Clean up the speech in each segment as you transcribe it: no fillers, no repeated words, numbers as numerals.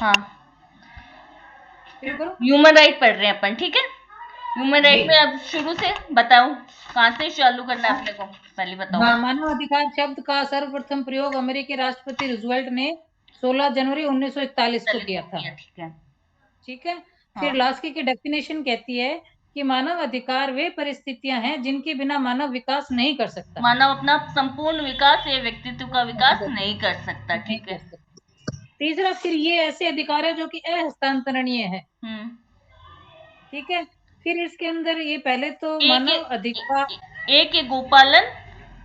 हाँ, शुरू करो। ह्यूमन राइट पढ़ रहे हैं अपन, ठीक है। ह्यूमन राइट में अब शुरू से बताओ, कहाँ से चालू करना है अपने को, पहले बताओ। हाँ, मानव अधिकार शब्द का सर्वप्रथम प्रयोग अमेरिकी राष्ट्रपति रूजवेल्ट ने 16 जनवरी 1941 को 40 किया को था। किया, ठीक है। ठीक है। फिर हाँ, लास्की की डेफिनेशन कहती है कि मानव अधिकार वे परिस्थितियां हैं जिनके बिना मानव विकास नहीं कर सकता। मानव अपना संपूर्ण विकास या व्यक्तित्व का नहीं विकास कर नहीं कर सकता, नहीं ठीक कर है। सकता। तीसरा, फिर ये ऐसे अधिकार है जो कि अहस्तांतरणीय है। हम्म। ठीक है। फिर इसके अंदर ये पहले तो ए के मानव अधिकार। ए के गोपालन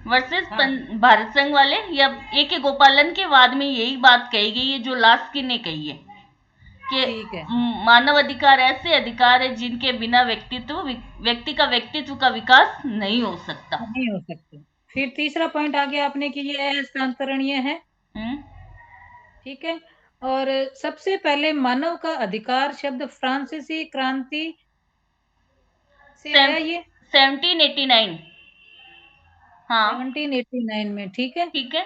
वर्सेस हाँ, भारत संघ वाले, या ए के गोपालन के बाद में यही बात कही गई है जो लास्की ने कही है कि ठीक है। मानव अधिकार ऐसे अधिकार है जिनके बिना व्यक्ति का व्यक्तित्व का विकास नहीं हो सकता। नहीं हो सकते। फिर तीसरा पॉइंट आ गया आपने कि ये हस्तांतरणीय है। हम्म। ठीक है। और सबसे पहले मानव का अधिकार शब्द फ्रांसीसी क्रांति से आया ये 1789। हाँ, 1789 में। ठीक है। ठीक है।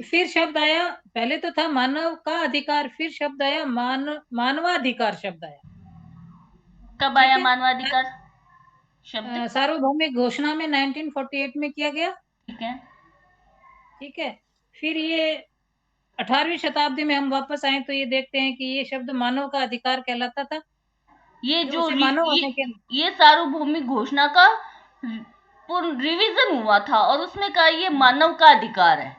फिर शब्द आया, पहले तो था मानव का अधिकार, फिर शब्द आया मानवाधिकार शब्द आया। कब ठीक आया है। मानवाधिकार शब्द? सार्वभौमिक घोषणा में 1948 में किया गया। ठीक है। ठीक है। फिर ये 18वीं शताब्दी में हम वापस आए तो ये देखते हैं कि ये शब्द मानव का अधिकार कहलाता था, ये जो जो उसे मानव होने के। ये सार्वभौमिक घोषणा का पूर्ण रिवीजन हुआ था और उसमें कहा ये मानव का अधिकार है।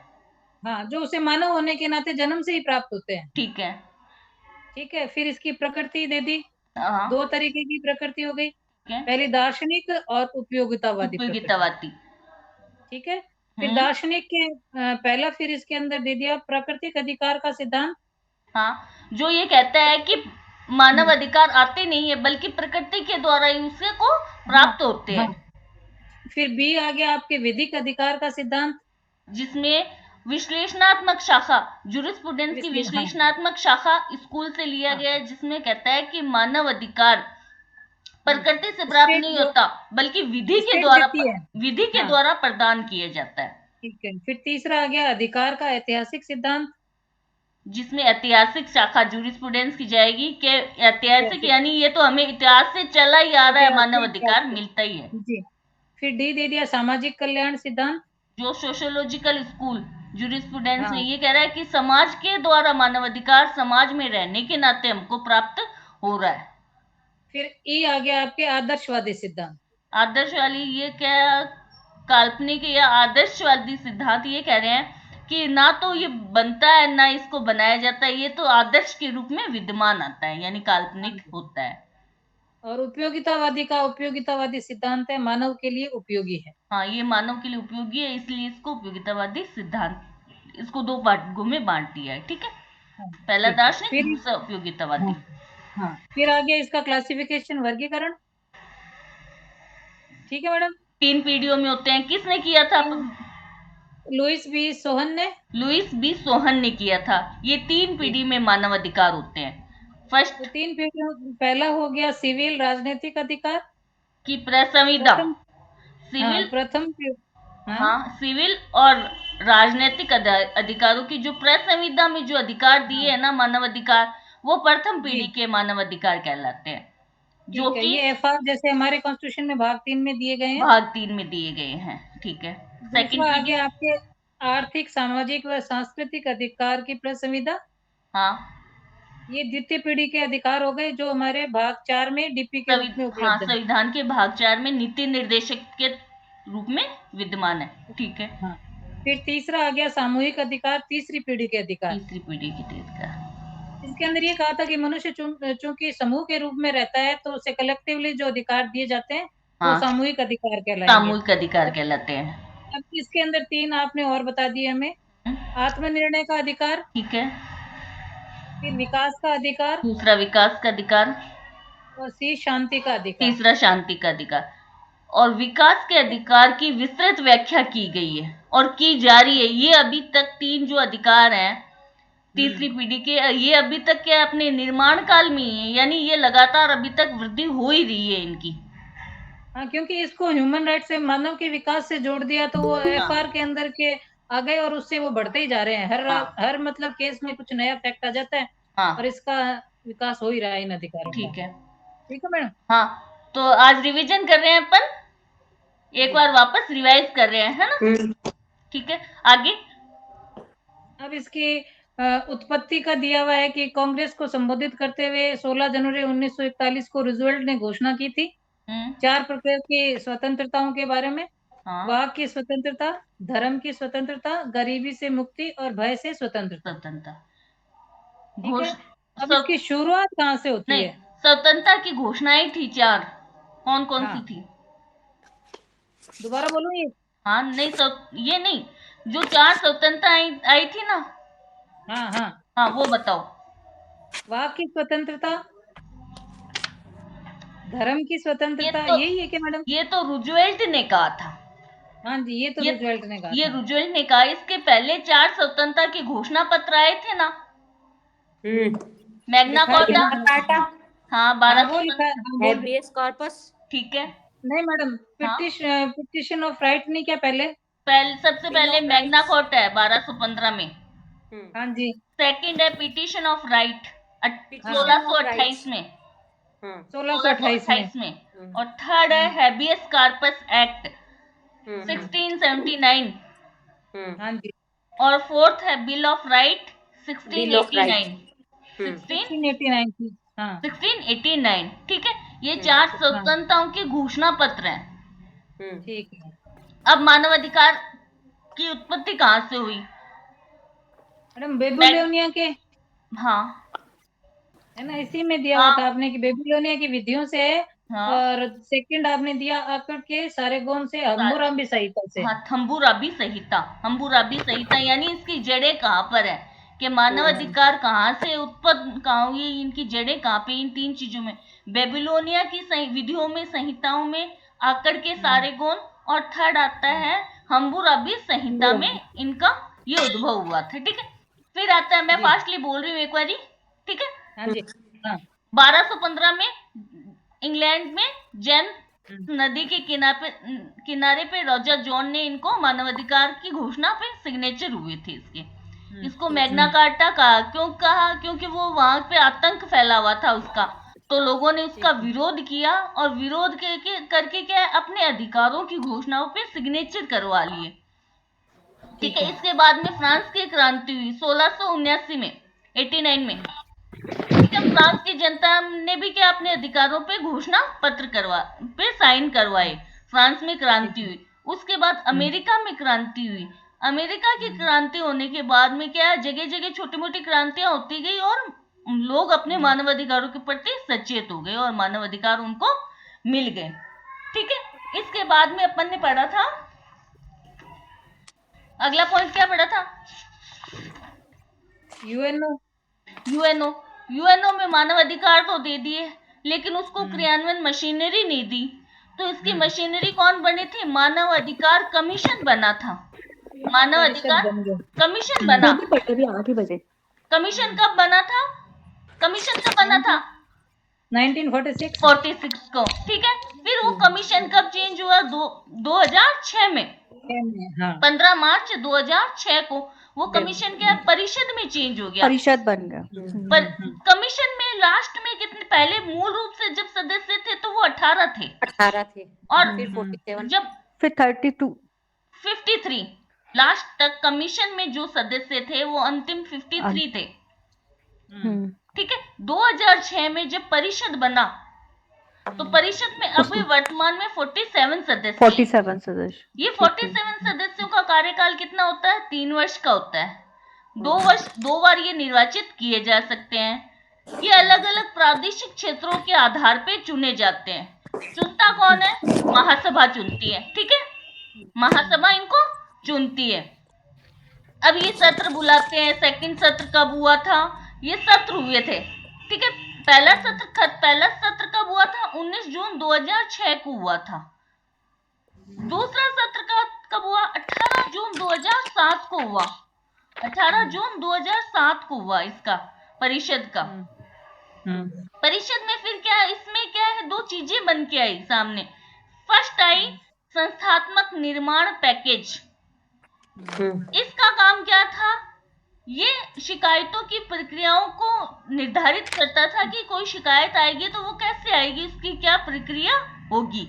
हाँ, जो उसे मानव होने के नाते जन्म से ही प्राप्त होते हैं। ठीक है। ठीक है। फिर इसकी प्रकृति दे दी। हाँ, दो तरीके की प्रकृति हो गई। ठीक है। पहली दार्शनिक और उपयोगितावादी प्रकृति। उपयोगितावादी। ठीक है। फिर हम्म। दार्शनिक के पहला, फिर इसके अंदर दे दिया प्राकृतिक अधिकार का सिद्धांत। हाँ, जो ये कहता है कि मानव हम्म, अधिकार आते नहीं है बल्कि प्रकृति के द्वारा ही उसे को हाँ, प्राप्त होते हाँ। हैं। फिर बी आ गया आपके विधिक अधिकार का सिद्धांत। जिसमें विश्लेषणात्मक शाखा, जूरिस्प्रूडेंस की हाँ, विश्लेषणात्मक शाखा स्कूल से लिया हाँ। गया है, जिसमें कहता है कि मानव अधिकार प्रकृति से प्राप्त स्टेट नहीं जो होता बल्कि स्टेट देती है। विधि के हाँ, द्वारा प्रदान किया जाता है। ठीक है। फिर तीसरा आ गया अधिकार का ऐतिहासिक सिद्धांत। जिसमें ऐतिहासिक शाखा जूरिस्प्रूडेंस की जाएगी कि ऐतिहासिक ऐतिहासिक यानी ये तो हमें इतिहास से चला ही आ रहा है, इतिहास मानव से अधिकार इतिहास मिलता ही है। से। जी। फिर डी दे दिया सामाजिक कल्याण सिद्धांत। जो सोशियोलॉजिकल स्कूल जूरिस्प्रूडेंस में हाँ। ये कह रहा है कि समाज के द्वारा मानव अधिकार समाज में रहने के नाते हमको प्राप्त हो रहा है। फिर ई आ गया आपके आदर्शवादी सिद्धांत। आदर्शवादी ये क्या, काल्पनिक या आदर्शवादी सिद्धांत ये कह रहे हैं कि ना तो ये बनता है ना इसको बनाया जाता है, ये तो आदर्श के रूप में विद्यमान आता है, यानी काल्पनिक हाँ। होता है। और उपयोगितावादी सिद्धांत है मानव के लिए उपयोगी है। हाँ, ये मानव के लिए उपयोगी है, इसलिए इसको उपयोगितावादी सिद्धांत, इसको दो भागों में बांट दिया है, ठीक है। हाँ, पहला ठीक है। दार्शनिक, फिर दूसरा हाँ, उपयोगितावादी। हाँ। फिर आ गया इसका क्लासिफिकेशन, वर्गीकरण। ठीक है मैडम। तीन पीढ़ियों में होते हैं, किसने किया था? तीन, लुइस बी सोहन ने। लुइस बी सोहन ने किया था। ये तीन ठीक। पीढ़ी में मानव अधिकार होते हैं। तो फर्स्ट तीन पीढ़ियों, पहला हो गया सिविल राजनीतिक अधिकार। की प्रसंविदा, प्रथम। हाँ, सिविल। प्रथम हाँ, हाँ, सिविल और राजनीतिक अधिकारों की जो प्रसंविदा में जो अधिकार दिए हाँ। है ना मानव अधिकार, वो प्रथम पीढ़ी जी। के मानव अधिकार कहलाते हैं, जो ठीक है। कि ये एफआर जैसे हमारे कॉन्स्टिट्यूशन में भाग 3 में दिए गए हैं। भाग 3 में दिए गए हैं, ठीक है। सेकंड दूसरा आ पीढ़ी। गया आपके आर्थिक सामाजिक व सांस्कृतिक अधिकार की प्रसंविदा। हाँ, ये द्वितीय पीढ़ी के अधिकार हो गए जो हमारे भाग 4 में डीपी के रूप में हाँ, उपलब्ध है। संविधान के भाग 4 में नीति निर्देशक के रूप में विद्यमान है, ठीक है। हाँ। फिर तीसरा आ गया सामूहिक अधिकार, तीसरी पीढ़ी के अधिकार। तीसरी पीढ़ी की तेज का। इसके अंदर ये कहा था कि मनुष्य चूंकि समूह के रूप में रहता है तो उसे कलेक्टिवली जो अधिकार दिए जाते हैं वो हाँ, सामूहिक अधिकार कहलाएंगे। सामूहिक अधिकार अब कहलाते हैं। अब इसके अंदर तीन आपने और बता दिए हमें। आत्मनिर्णय का अधिकार। ठीक है। फिर विकास का अधिकार। दूसरा विकास का अधिकार। और सी शांति का अधिकार। तीसरा शांति का अधिकार। और विकास के अधिकार की विस्तृत व्याख्या की गई है और की जा रही है। ये अभी तक तीन जो अधिकार हैं तीसरी हम्म। पीढ़ी के, ये अभी तक के अपने निर्माण काल में ही है, यानी ये लगातार अभी तक वृद्धि हो ही रही है इनकी। हाँ, क्योंकि इसको ह्यूमन राइट से मानव के विकास से जोड़ दिया तो वो हाँ, एफआर के अंदर के आ गए और उससे वो बढ़ते ही जा रहे हैं। हर हाँ, हर मतलब केस में कुछ नया फैक्ट आ जाता है हाँ और इसका विकास हो ही रहा है इन अधिकारों का। ठीक है। ठीक है मैडम। हाँ, तो आज रिवीजन कर रहे हैं अपन, एक जी। बार वापस रिवाइज कर रहे हैं, है ना? ठीक है, आगे। अब इसकी उत्पत्ति का दिया हुआ है कि कांग्रेस को संबोधित करते हुए 16 जनवरी 1941 को रूजवेल्ट ने घोषणा की थी 4 प्रकार की स्वतंत्रताओं के बारे में। हाँ, वाक की स्वतंत्रता, धर्म की स्वतंत्रता, गरीबी से मुक्ति और भय से स्वतंत्रता। स्वतंत्रता ठीक है। घोष अब स्व इसकी शुरुआत कहाँ से होती नहीं, है? स्वतंत्रता की घोषणाएं थी 4, कौन कौन सी हाँ, थी? दोबारा बोलूं ये? हाँ नहीं, ये नहीं, जो 4 स्वतंत्रता आई थी ना, हाँ हाँ। हाँ वो बताओ। वाक की स्वतंत्रता, धर्म की ये स्वतंत्रता, तो यही है क्या मैडम? ये तो रूजवेल्ट ने कहा था। हाँ जी, ये तो ये रूजवेल्ट ने कहा ये था। रूजवेल्ट ने कहा, इसके पहले 4 स्वतंत्रता के घोषणा पत्र आए थे ना, मैग्ना लिखा है क्या कार्टा। मैडम इसमें? हाँ, हाँ 12 वो लिखा है, हाँ बोल रही। Habeas corpus. ठीक है। नहीं मैडम, हाँ, पिटिशन ऑफ राइट नहीं क्या पहले? सबसे बिल पहले ऑफ मैग्ना राइट्स। कार्टा है 1215 में। हाँ जी। सेकंड है पिटिशन ऑफ राइट हाँ, पिटिशन ऑफ 1628 राइट्स। में, 1628 में। 1628 में। और थर्ड है हैबियस कार्पस एक्ट 1679। हाँ जी। और फोर्थ है bill of right bill of right. 1689। 16 1689 की। हाँ 1689, ठीक है। ये 4 हाँ। स्वतंत्रताओं के घोषणा पत्र हैं। ठीक है अब मानवाधिकार की उत्पत्ति कहाँ से हुई? मैडम, बेबीलोनिया के, हाँ है ना, इसी में दिया हुआ था हाँ आपने कि बेबीलोनिया की विधियों से है। हाँ और सेकंड आपने दिया आकड़ के सारेगोन से, हम्मुराबी संहिता से। हाँ, हम्बुराबी संहिता, यानी इसकी जड़ें कहाँ पर है, कि मानवाधिकार कहाँ से उत्पन्न, कहाँ हुई, इनकी जड़ें कहाँ पे, इन 3 चीजों में, बेबीलोनिया की विधियों में, संहिताओं में, आकड़ के सारेगोन, और थर्ड आता है हम्बुराबी संहिता में इनका ये उद्भव हुआ था। ठीक है, फिर आता है, मैं जी। फास्टली बोल रही हूँ एक बारी, ठीक है। हाँ जी। हाँ 1215 में इंग्लैंड में जैन नदी के किनारे पे रॉजर जॉन ने इनको मानवाधिकार की घोषणा पे सिग्नेचर हुए थे इसके। इसको मैग्ना कार्टा कहा, क्यों कहा? क्योंकि वो वहां पे आतंक फैला हुआ था उसका, तो लोगों ने उसका विरोध किया, और विरोध करके क्या, अपने अधिकारों की घोषणाओं पे सिग्नेचर करवा लिए। ठीक है। इसके बाद में फ्रांस की क्रांति हुई 1679 में, 89 में। ठीक है, फ्रांस की जनता ने भी क्या, अपने अधिकारों पे घोषणा पत्र पे साइन करवाए, फ्रांस में क्रांति हुई। उसके बाद अमेरिका में क्रांति हुई। अमेरिका की क्रांति होने के बाद में क्या, जगह जगह छोटी मोटी क्रांतियां होती गई, और लोग अपने मानवाधिकारों के प्रति सचेत हो गए, और मानवाधिकार उनको मिल गए। ठीक है। इसके बाद में अपन ने पढ़ा था, अगला पॉइंट क्या पढ़ा था? यूएनओ। यूएनओ। यूएनओ में मानव अधिकार तो दे दिए, लेकिन उसको क्रियान्वयन मशीनरी नहीं दी। तो इसकी मशीनरी कौन बनी थी? मानव अधिकार कमीशन बना था। मानव परिषद अधिकार बन गए। कमीशन बना। अभी 8 बजे। कमीशन कब बना था? कमीशन कब बना था? 1946। 46 को। ठीक है। फिर वो कमीशन कब चेंज हुआ? 2006 में, हाँ 15 मार्च 2006 को वो कमीशन क्या, परिषद में चेंज हो गया। परिषद बन गया। पर कमीशन में लास्ट में कितने, पहले मूल रूप से जब सदस्य थे तो वो 18 थे, 18 थे, और फिर 47, जब फिर 32, 53 लास्ट तक कमीशन में जो सदस्य थे वो अंतिम 53 थे। ठीक है। 2006 में जब परिषद बना, तो परिषद में अभी वर्तमान में 47 सदस्य। 47 सदस्य। ये 47 सदस्यों का कार्यकाल कितना होता है? 3 वर्ष का होता है। 2 बार ये निर्वाचित किए जा सकते हैं। ये अलग अलग प्रादेशिक क्षेत्रों के आधार पे चुने जाते हैं। चुनता कौन है? महासभा चुनती है। ठीक है, महासभा इनको चुनती है। अब ये सत्र बुलाते हैं। सेकंड सत्र कब हुआ था? ये सत्र हुए थे। ठीक है। पहला सत्र कब हुआ था? 19 जून 2006 को हुआ था। दूसरा सत्र कब हुआ? 18 जून 2007 को हुआ। 18 जून 2007 को हुआ इसका, परिषद का। परिषद में फिर क्या है? इसमें क्या है, 2 चीजें बन के आई सामने। फर्स्ट आई संस्थात्मक निर्माण पैकेज। इसका काम क्या था? ये शिकायतों की प्रक्रियाओं को निर्धारित करता था कि कोई शिकायत आएगी तो वो कैसे आएगी, उसकी क्या प्रक्रिया होगी।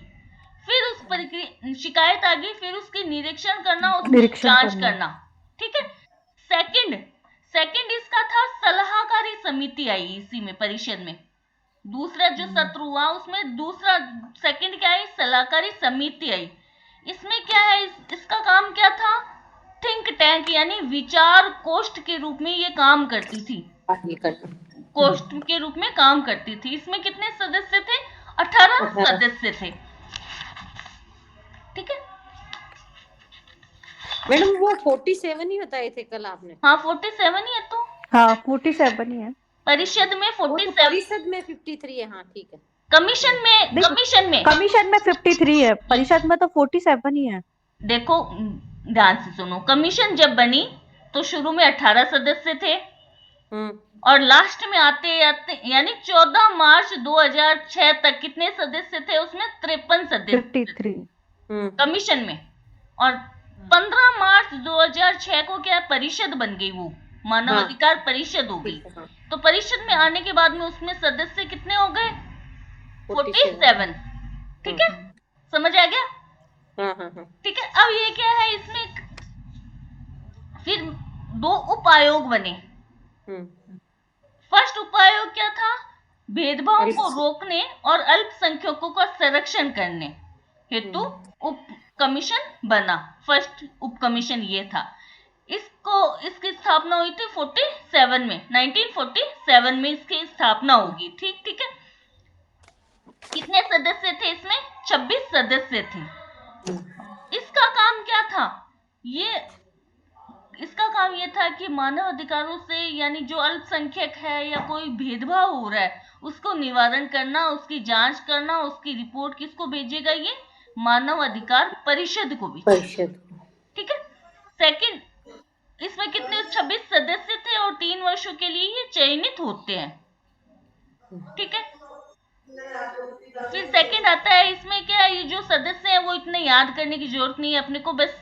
फिर उस प्रक्रिया शिकायत आ गई, फिर उसकी निरीक्षण करना, उसकी जांच करना। ठीक है। सेकंड इसका था सलाहकारी समिति आई इसी में, परिषद में। दूसरा जो सत्र हुआ उसमें दूसरा सेकंड क्या है, सलाहकारी समिति आई। इसमें क्या है, इसका काम क्या था, थिंक टैंक यानी विचार कोष्ठ के रूप में ये काम करती थी, कोष्ठ के रूप में काम करती थी। इसमें कितने सदस्य थे, 18 सदस्य थे। ठीक है मैडम, वो 47 ही बताए थे कल आपने? हाँ 47 ही है तो। हाँ 47 ही है। परिषद में 47, परिषद में 53 है। हाँ ठीक है। कमीशन में 53 है, परिषद में तो 47 ही है। देखो ध्यान से सुनो, कमीशन जब बनी तो शुरू में 18 सदस्य थे और लास्ट में आते आते यानी 14 मार्च 2006 तक कितने सदस्य थे उसमें, 53 सदस्य 53 कमीशन में। और 15 मार्च 2006 को क्या परिषद बन गई, वो मानव अधिकार परिषद हो गई। तो परिषद में आने के बाद में उसमें सदस्य कितने हो गए, 47। ठीक है, समझ आ गया? ठीक है। अब ये क्या है, इसमें फिर 2 उप आयोग बने। फर्स्ट उप आयोग क्या था, भेदभाव को रोकने और अल्पसंख्यकों का संरक्षण करने हेतु उप कमीशन बना। फर्स्ट उप कमीशन ये था। इसकी स्थापना हुई थी 47 में, 1947 में इसकी स्थापना होगी। ठीक है। कितने सदस्य थे इसमें, 26 सदस्य थे। इसका काम क्या था, इसका काम ये था कि मानव अधिकारों से यानी जो अल्पसंख्यक है या कोई भेदभाव हो रहा है उसको निवारण करना, उसकी जांच करना। उसकी रिपोर्ट किसको भेजेगा, ये मानव अधिकार परिषद को भेजेगा। ठीक है। सेकंड, इसमें कितने 26 सदस्य थे और 3 वर्षों के लिए ये चयनित होते हैं। ठीक है। फिर सेकंड आता है, इसमें क्या है, ये जो सदस्य हैं वो इतने याद करने की जरूरत नहीं है अपने को, बस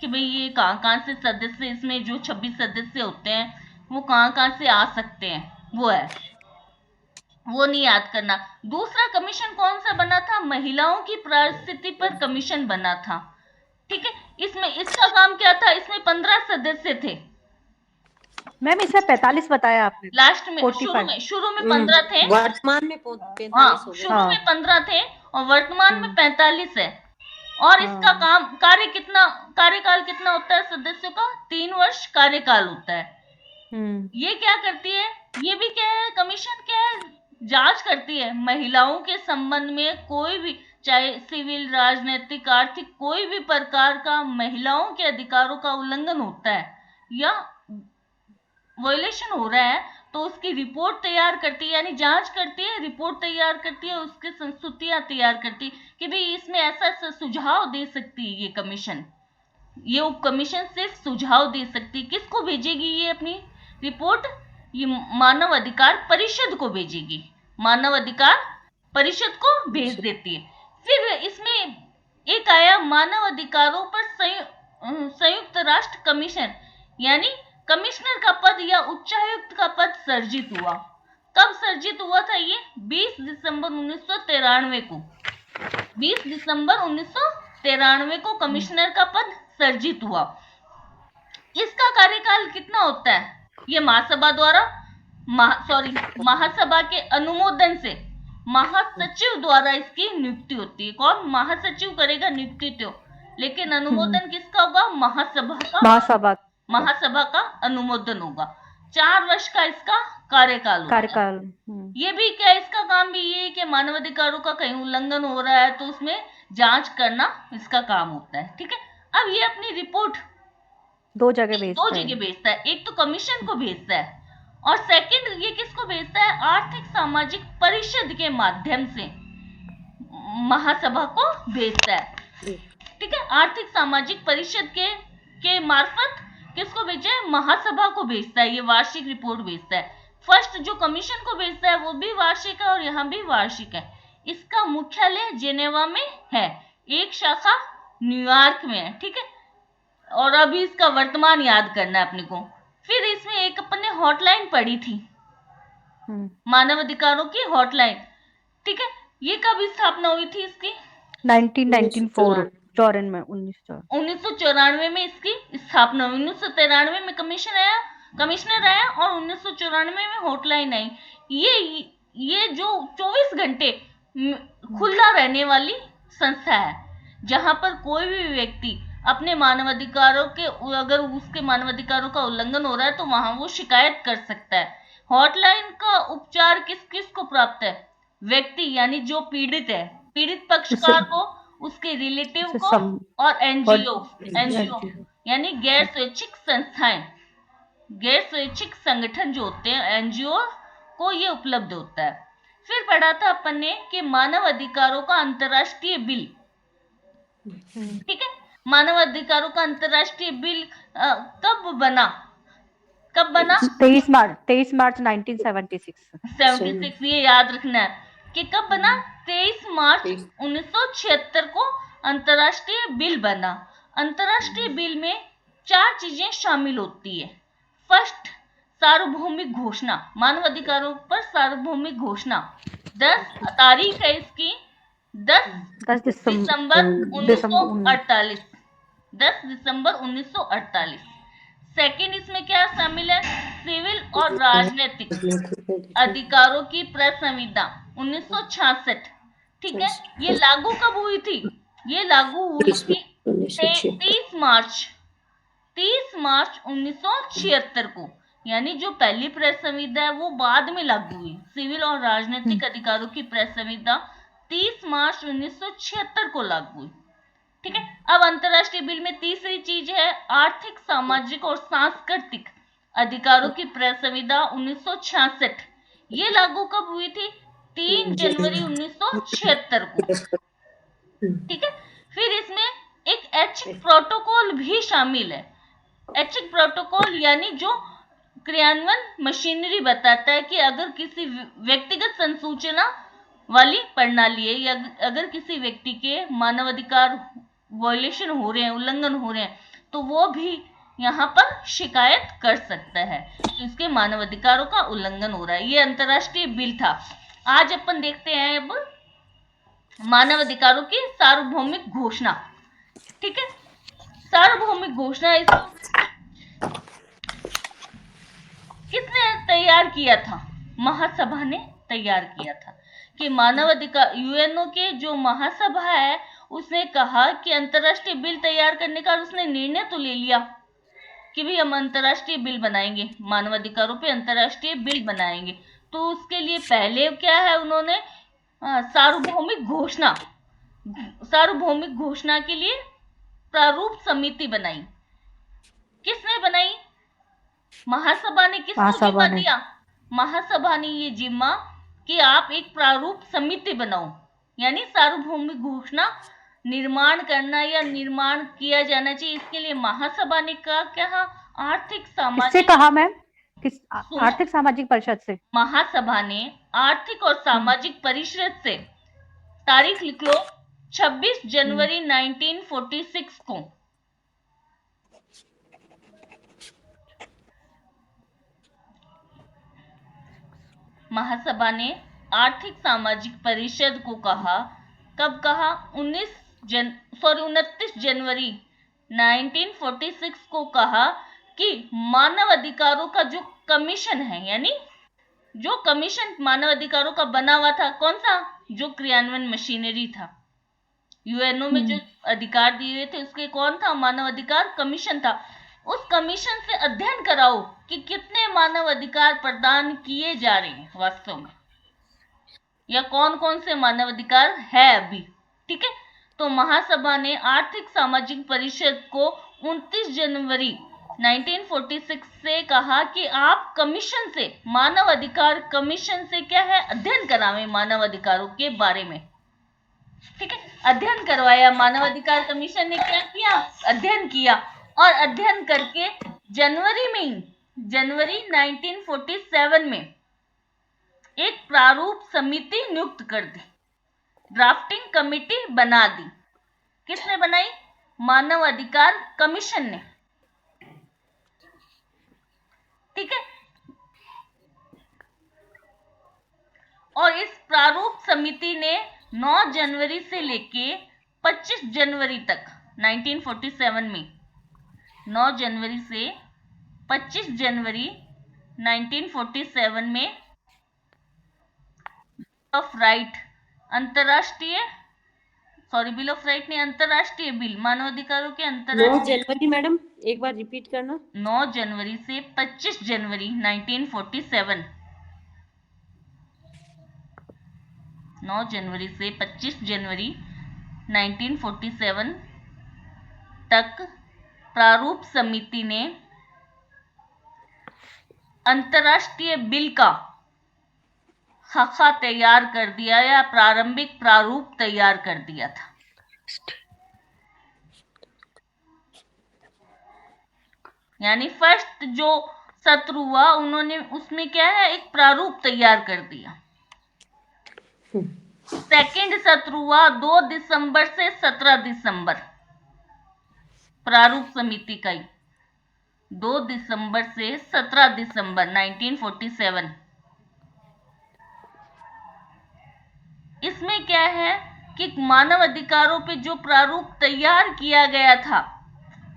कि भाई ये कहाँ से सदस्य, इसमें जो 26 सदस्य होते हैं वो कहाँ से आ सकते हैं, वो है, वो नहीं याद करना। दूसरा कमीशन कौन सा बना था, महिलाओं की परिस्थिति पर कमीशन बना था। ठीक है। इसमें इसका काम क्या था, इसमें 15 सदस्य थे। मैम इसमें 45 बताया आपने, लास्ट में शुरू में 15 थे, वर्तमान में 45 हो गए। शुरू में 15 थे और वर्तमान में 45 है। और इसका काम कार्यकाल कितना होता है सदस्यों का, 3 वर्ष कार्यकाल होता है। ये क्या करती है, ये भी क्या है, कमीशन क्या है, जांच करती है महिलाओं के संबंध में कोई भी, चाहे सिविल, राजनीतिक, आर्थिक, कोई भी प्रकार का महिलाओं के अधिकारों का उल्लंघन होता है या वायलेशन हो रहा है तो उसकी रिपोर्ट तैयार करती है, यानी जांच करती है, रिपोर्ट तैयार करती है, उसकी संस्तुतियां तैयार करती है कि भाई इसमें ऐसा सुझाव दे सकती है ये कमीशन। ये उप कमीशन सिर्फ सुझाव दे सकती है। किसको भेजेगी ये अपनी रिपोर्ट, ये मानव अधिकार परिषद को भेजेगी, मानव अधिकार परिषद को भेज देती है। फिर इसमें एक आया मानव अधिकारों पर संयुक्त राष्ट्र कमीशन, यानी कमिश्नर का पद या उच्चायुक्त का पद सर्जित हुआ। कब सर्जित हुआ था ये, 20 दिसंबर 1993 को। 20 दिसंबर 1993 को कमिश्नर का पद सर्जित हुआ। इसका कार्यकाल कितना होता है, ये महासभा द्वारा महासभा के अनुमोदन से महासचिव द्वारा इसकी नियुक्ति होती है। कौन महासचिव करेगा नियुक्ति तो, लेकिन अनुमोदन किसका होगा, महासभा का अनुमोदन होगा। 4 वर्ष का इसका कार्यकाल होगा। ये भी क्या, इसका काम भी ये है कि मानवाधिकारों का कहीं उल्लंघन हो रहा है तो उसमें जांच करना इसका काम होता है। ठीक है। अब ये अपनी रिपोर्ट 2 जगह भेजता है, एक तो कमीशन को भेजता है और सेकंड ये किसको भेजता है, आर्थिक सामाजिक परिषद के माध्यम से महासभा को भेजता है। ठीक है। आर्थिक सामाजिक परिषद के मार्फत किसको भेजा है, महासभा को भेजता है, ये वार्षिक रिपोर्ट भेजता है। फर्स्ट जो कमीशन को भेजता है वो भी वार्षिक है और यहाँ भी वार्षिक है। इसका मुख्यालय जेनेवा में है, एक शाखा न्यूयॉर्क में है। ठीक है। और अभी इसका वर्तमान याद करना है अपने को। फिर इसमें एक अपन ने हॉटलाइन पढ़ी थी, मानव अधिकारों की हॉटलाइन, ठीक है। ये कब स्थापना हुई थी इसकी? 1994 में इसकी स्थापना हुई। 1993 में कमिश्नर आया और 1994 में हॉटलाइन आई। ये जो 24 घंटे खुला रहने वाली संस्था है, जहां पर कोई भी व्यक्ति अपने मानवाधिकारों के, अगर उसके मानवाधिकारों का उल्लंघन हो रहा है तो वहां वो शिकायत कर सकता है। हॉटलाइन का उपचार किस किस को प्राप्त है? व्यक्ति यानी जो पीड़ित है, पीड़ित पक्षकार को, उसके रिलेटिव को, और एनजीओ यानी गैर स्वैच्छिक संस्थाएं, गैर स्वैच्छिक संगठन जो होते हैं, एनजीओ को ये उपलब्ध होता है। फिर पढ़ा था अपन ने कि मानव अधिकारों का अंतरराष्ट्रीय बिल, ठीक है। मानव अधिकारों का अंतरराष्ट्रीय बिल कब बना? 23 मार्च 1976। ये याद रखना है कि कब बना। 23 मार्च 1976 को अंतरराष्ट्रीय बिल बना। अंतरराष्ट्रीय बिल में 4 चीजें शामिल होती है। फर्स्ट, सार्वभौमिक घोषणा, मानव अधिकारों पर सार्वभौमिक घोषणा। 10 तारीख है इसकी 10 दिसंबर 1948। 10 दिसंबर 1948। सेकेंड, इसमें क्या शामिल है? सिविल और राजनीतिक अधिकारों की प्रसंविधा 1966, ठीक है। ये लागू कब हुई थी? ये लागू हुई थी 30 मार्च 1976 को, यानी जो पहली प्रेस संविधा है वो बाद में लागू हुई। सिविल और राजनीतिक अधिकारों की प्रेस संविधा 30 मार्च 1976 को लागू हुई, ठीक है। अब अंतरराष्ट्रीय बिल में तीसरी चीज है आर्थिक, सामाजिक और सांस्कृतिक अधिकारों की प्रेस संविधा 1966। ये लागू कब हुई थी? 3 जनवरी 1976 को, ठीक है। फिर इसमें एक ऐच्छिक प्रोटोकॉल भी शामिल है। ऐच्छिक प्रोटोकॉल यानी जो क्रियान्वयन मशीनरी बताता है कि अगर किसी व्यक्तिगत संसूचना वाली प्रणाली है, या अगर किसी व्यक्ति के मानवाधिकार वायलेशन हो रहे हैं, उल्लंघन हो रहे हैं, तो वो भी यहाँ पर शिकायत कर सकता है कि उसके मानवाधिकारों का उल्लंघन हो रहा है। ये अंतरराष्ट्रीय बिल था। आज अपन देखते हैं अब मानवाधिकारों की सार्वभौमिक घोषणा, ठीक है। सार्वभौमिक घोषणा किसने तैयार किया था? महासभा ने तैयार किया था कि मानवाधिकार, यूएनओ के जो महासभा है उसने कहा कि अंतरराष्ट्रीय बिल तैयार करने का, उसने निर्णय तो ले लिया कि भाई हम अंतरराष्ट्रीय बिल बनाएंगे, मानवाधिकारों पे अंतरराष्ट्रीय बिल बनाएंगे। तो उसके लिए पहले क्या है, उन्होंने सार्वभौमिक घोषणा के लिए प्रारूप समिति बनाई। किसने बनाई? महासभा ने। किसको जिम्मा दिया? महासभा ने ये जिम्मा कि आप एक प्रारूप समिति बनाओ, यानी सार्वभौमिक घोषणा निर्माण करना या निर्माण किया जाना चाहिए। इसके लिए महासभा ने कहा आर्थिक सामाजिक, किससे कहा मैम? किस आर्थिक सामाजिक परिषद से? महासभा ने आर्थिक और सामाजिक परिषद से। तारीख लिख लो 26 जनवरी 1946 को। महासभा ने आर्थिक सामाजिक परिषद को कहा। कब कहा? 29 जनवरी 1946 को कहा कि मानव अधिकारों का जो कमीशन है, यानी जो कमीशन मानव अधिकारों का बना हुआ था, कौन सा? जो क्रियान्वयन मशीनरी था, यूएनओ में जो अधिकार दिए हुए थे उसके कौन था? मानव अधिकार कमीशन था। उस कमीशन से अध्ययन कराओ कि कितने मानव अधिकार प्रदान किए जा रहे हैं वास्तव में, या कौन कौन से मानव अधिकार है अभी, ठीक है। तो महासभा ने आर्थिक सामाजिक परिषद को 29 जनवरी 1946 से कहा कि आप कमीशन से, मानव अधिकार कमीशन से क्या है, अध्ययन करावें मानव अधिकारों के बारे में, ठीक है। अध्ययन करवाया। मानव अधिकार कमीशन ने क्या किया? अध्ययन किया, और अध्ययन करके जनवरी 1947 में एक प्रारूप समिति नियुक्त कर दी, ड्राफ्टिंग कमिटी बना दी। किसने बनाई? मानव अधिकार कमीशन ने। ठीक है, और इस प्रारूप समिति ने 9 जनवरी से लेके 25 जनवरी तक 1947 में 9 जनवरी से 25 जनवरी 1947 में of right bill of right नहीं, अंतरराष्ट्रीय बिल, मानवाधिकारों के 9 अंतरराष्ट्रीय। जनवरी मैडम एक बार रिपीट करना। 9 जनवरी से 25 जनवरी 1947। 9 जनवरी से 25 जनवरी 1947 तक प्रारूप समिति ने अंतरराष्ट्रीय बिल का खाका तैयार कर दिया या प्रारंभिक प्रारूप तैयार कर दिया था। यानी फर्स्ट जो सत्र हुआ उन्होंने उसमें क्या है, एक प्रारूप तैयार कर दिया। सेकंड सत्र हुआ 2 दिसंबर से 17 दिसंबर, प्रारूप समिति का ही 2 दिसंबर से 17 दिसंबर 1947। इसमें क्या है कि मानव अधिकारों पे जो प्रारूप तैयार किया गया था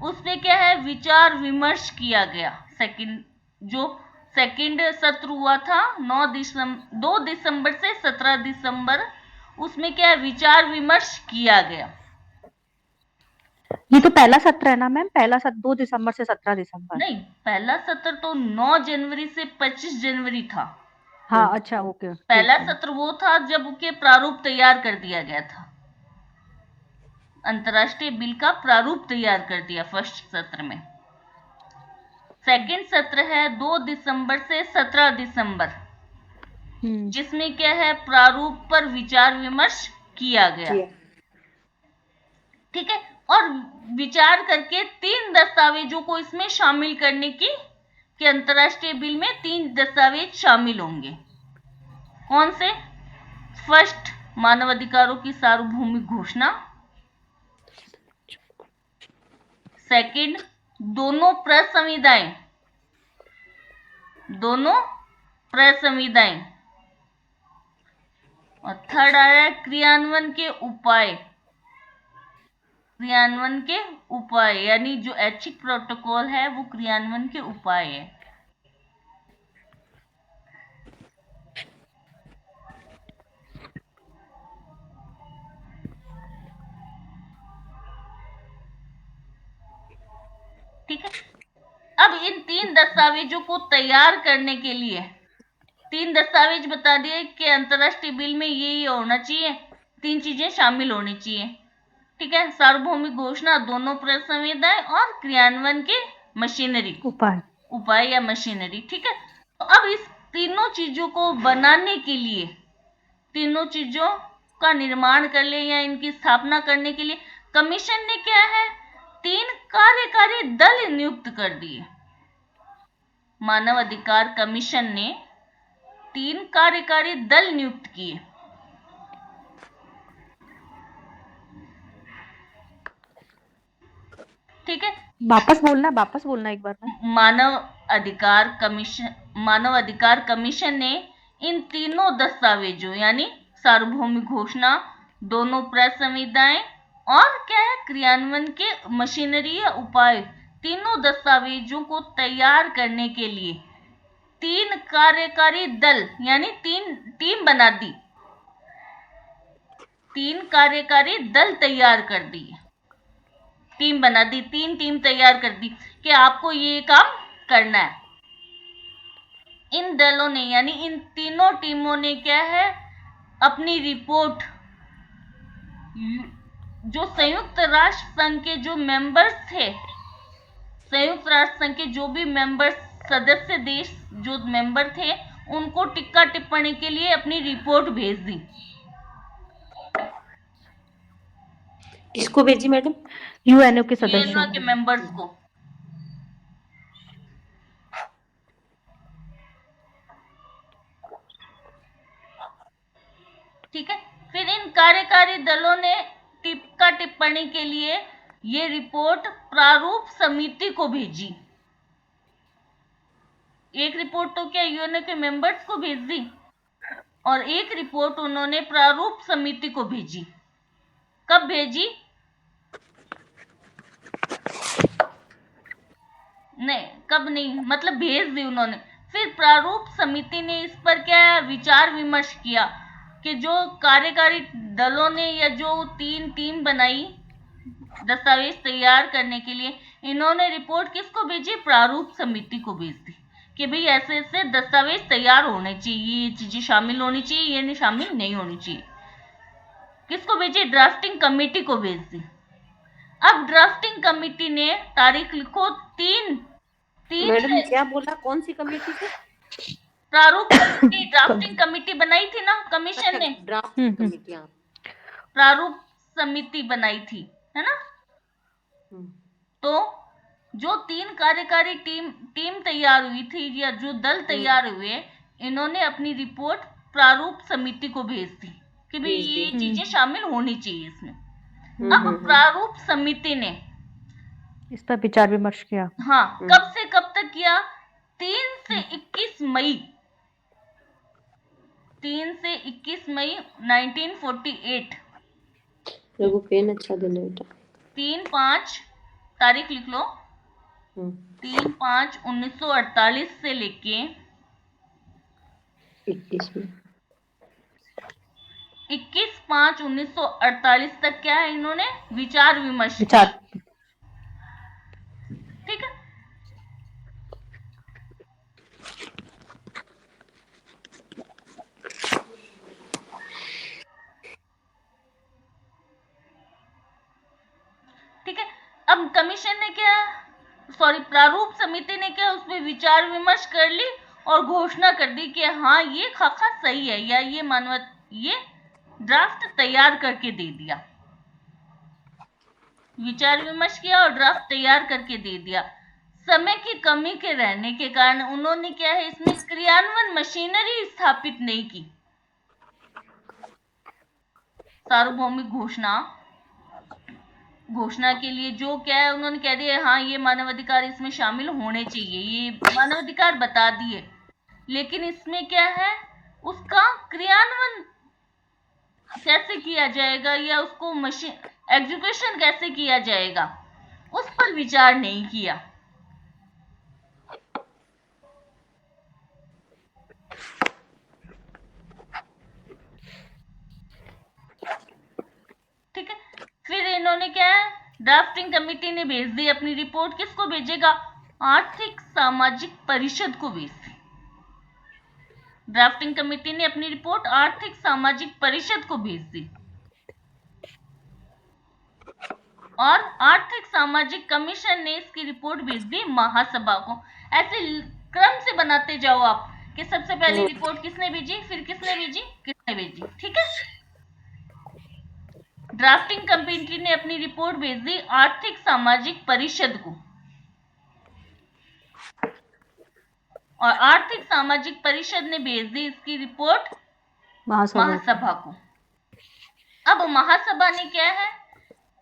उसमें क्या है, विचार विमर्श किया गया। सेकंड सत्र हुआ था 2 दिसंबर से 17 दिसंबर, उसमें क्या है, विचार विमर्श किया गया। ये तो पहला सत्र है ना मैम, पहला सत्र 2 दिसंबर से 17 दिसंबर। नहीं, पहला सत्र तो 9 जनवरी से 25 जनवरी था। हाँ अच्छा, ओके। पहला सत्र वो था जब के प्रारूप तैयार कर दिया गया था, अंतरराष्ट्रीय बिल का प्रारूप तैयार कर दिया फर्स्ट सत्र में। सेकंड सत्र है 2 दिसंबर से 17 दिसंबर, जिसमें क्या है, प्रारूप पर विचार विमर्श किया गया। ठीक है, और विचार करके 3 दस्तावेजों को इसमें शामिल करने की, कि अंतरराष्ट्रीय बिल में 3 दस्तावेज शामिल होंगे। कौन से? फर्स्ट, मानवाधिकारों की सार्वभौमिक घोषणा। सेकंड, दोनों प्रसंविधाएं। और थर्ड आ रहा है क्रियान्वयन के उपाय, यानी जो ऐच्छिक प्रोटोकॉल है वो क्रियान्वयन के उपाय है। ठीक है, अब इन 3 दस्तावेजों को तैयार करने के लिए 3 दस्तावेज बता दिए कि अंतरराष्ट्रीय बिल में ये होना चाहिए, 3 चीजें शामिल होनी चाहिए। ठीक है, सार्वभौमिक घोषणा, दोनों प्रसंविधाएं और क्रियान्वयन के मशीनरी, उपाय या मशीनरी। ठीक है, तो अब इस तीनों चीजों को बनाने के लिए, तीनों चीजों का निर्माण कर ले या इनकी स्थापना करने के लिए कमीशन ने क्या है, 3 कार्यकारी दल नियुक्त कर दिए। मानव अधिकार कमीशन ने 3 कार्यकारी दल नियुक्त किए। ठीक है, वापस बोलना एक बार में। मानव अधिकार कमीशन ने इन तीनों दस्तावेजों यानी सार्वभौमिक घोषणा, दोनों प्रसंविधाएं और क्या है, क्रियान्वयन के मशीनरी या उपाय, तीनों दस्तावेजों को तैयार करने के लिए 3 कार्यकारी दल यानी 3 टीम बना दी, 3 कार्यकारी दल तैयार कर दी, टीम बना दी, 3 टीम तैयार कर दी कि आपको ये काम करना है। इन दलों ने यानी इन तीनों टीमों ने क्या है, अपनी रिपोर्ट जो संयुक्त राष्ट्र संघ के जो मेंबर्स थे, संयुक्त राष्ट्र संघ के जो भी मेंबर्स, सदस्य देश जो मेंबर थे, उनको टिक्का टिप्पणी के लिए अपनी रिपोर्ट भेज दी। किसको भेजी मैडम? यूएनओ के सदस्यों, यूएनओ के मेंबर्स को। ठीक है, फिर इन कार्यकारी दलों ने टिक्का टिप्पणी के लिए ये रिपोर्ट प्रारूप समिति को भेजी। एक रिपोर्ट तो क्या यूएनओ के मेंबर्स को भेज दी और एक रिपोर्ट उन्होंने प्रारूप समिति को भेजी। कब भेजी? नहीं, कब नहीं, मतलब भेज दी उन्होंने। फिर प्रारूप समिति ने इस पर क्या विचार विमर्श किया कि जो कार्यकारी दलों ने या जो 3 टीम बनाई दस्तावेज तैयार करने के लिए, इन्होंने रिपोर्ट किसको भेजी? प्रारूप समिति को भेज दी कि भाई ऐसे ऐसे दस्तावेज तैयार होने चाहिए, ये चीजें शामिल होनी चाहिए, ये नहीं शामिल नहीं होनी चाहिए। किसको भेजी? ड्राफ्टिंग कमेटी को भेज दी। अब ड्राफ्टिंग कमेटी ने तारीख लिखो 3 मैडम क्या बोला? कौन सी कमेटी से? प्रारूप कमेटी, ड्राफ्टिंग कमेटी बनाई थी ना कमीशन ने, ड्राफ्टिंग कमेटी, प्रारूप समिति बनाई थी, है ना। तो जो 3 कार्यकारी टीम तैयार हुई थी या जो दल तैयार हुए, इन्होंने अपनी रिपोर्ट प्रारूप समिति को भेज दी कि भाई ये चीजें शामिल होनी चाहिए इसमें। अब प्रारूप समिति ने इस पर विचार विमर्श किया। हाँ, कब से कब तक किया? 3 से 21 मई 1948। लोगों पेन अच्छा देना बेटा। 3-5 तारीख लिख लो। 3-5-1948 से लेके 21-5-1948 तक क्या है, इन्होंने विचार विमर्श किया। ठीक है। ठीक है। अब कमीशन ने क्या, प्रारूप समिति ने क्या उस पर विचार विमर्श कर ली और घोषणा कर दी कि हाँ ये खाका सही है, या ये ड्राफ्ट तैयार करके दे दिया। विचार विमर्श किया और ड्राफ्ट तैयार करके दे दिया। समय की कमी के रहने के कारण उन्होंने क्या है, इसमें क्रियान्वयन मशीनरी स्थापित नहीं की। सार्वभौमिक घोषणा के लिए जो क्या है, उन्होंने कह दिया हाँ ये मानवाधिकार इसमें शामिल होने चाहिए, ये मानवाधिकार बता दिए, लेकिन इसमें क्या है, उसका क्रियान्वयन कैसे किया जाएगा या उसको एग्जीक्यूशन कैसे किया जाएगा, उस पर विचार नहीं किया। ठीक है। फिर इन्होंने क्या है, ड्राफ्टिंग कमेटी ने भेज दी अपनी रिपोर्ट। किसको भेजेगा? आर्थिक सामाजिक परिषद को भेज दी। ड्राफ्टिंग कमेटी ने अपनी रिपोर्ट आर्थिक सामाजिक परिषद को भेज दी और आर्थिक सामाजिक कमीशन ने इसकी रिपोर्ट भेज दी महासभा को। ऐसे क्रम से बनाते जाओ आप कि सबसे पहले रिपोर्ट किसने भेजी, फिर किसने भेजी, किसने भेजी। ठीक है। ड्राफ्टिंग कमेटी ने अपनी रिपोर्ट भेज दी आर्थिक सामाजिक परिषद को और आर्थिक सामाजिक परिषद ने भेज दी इसकी रिपोर्ट महासभा को। अब महासभा ने क्या है,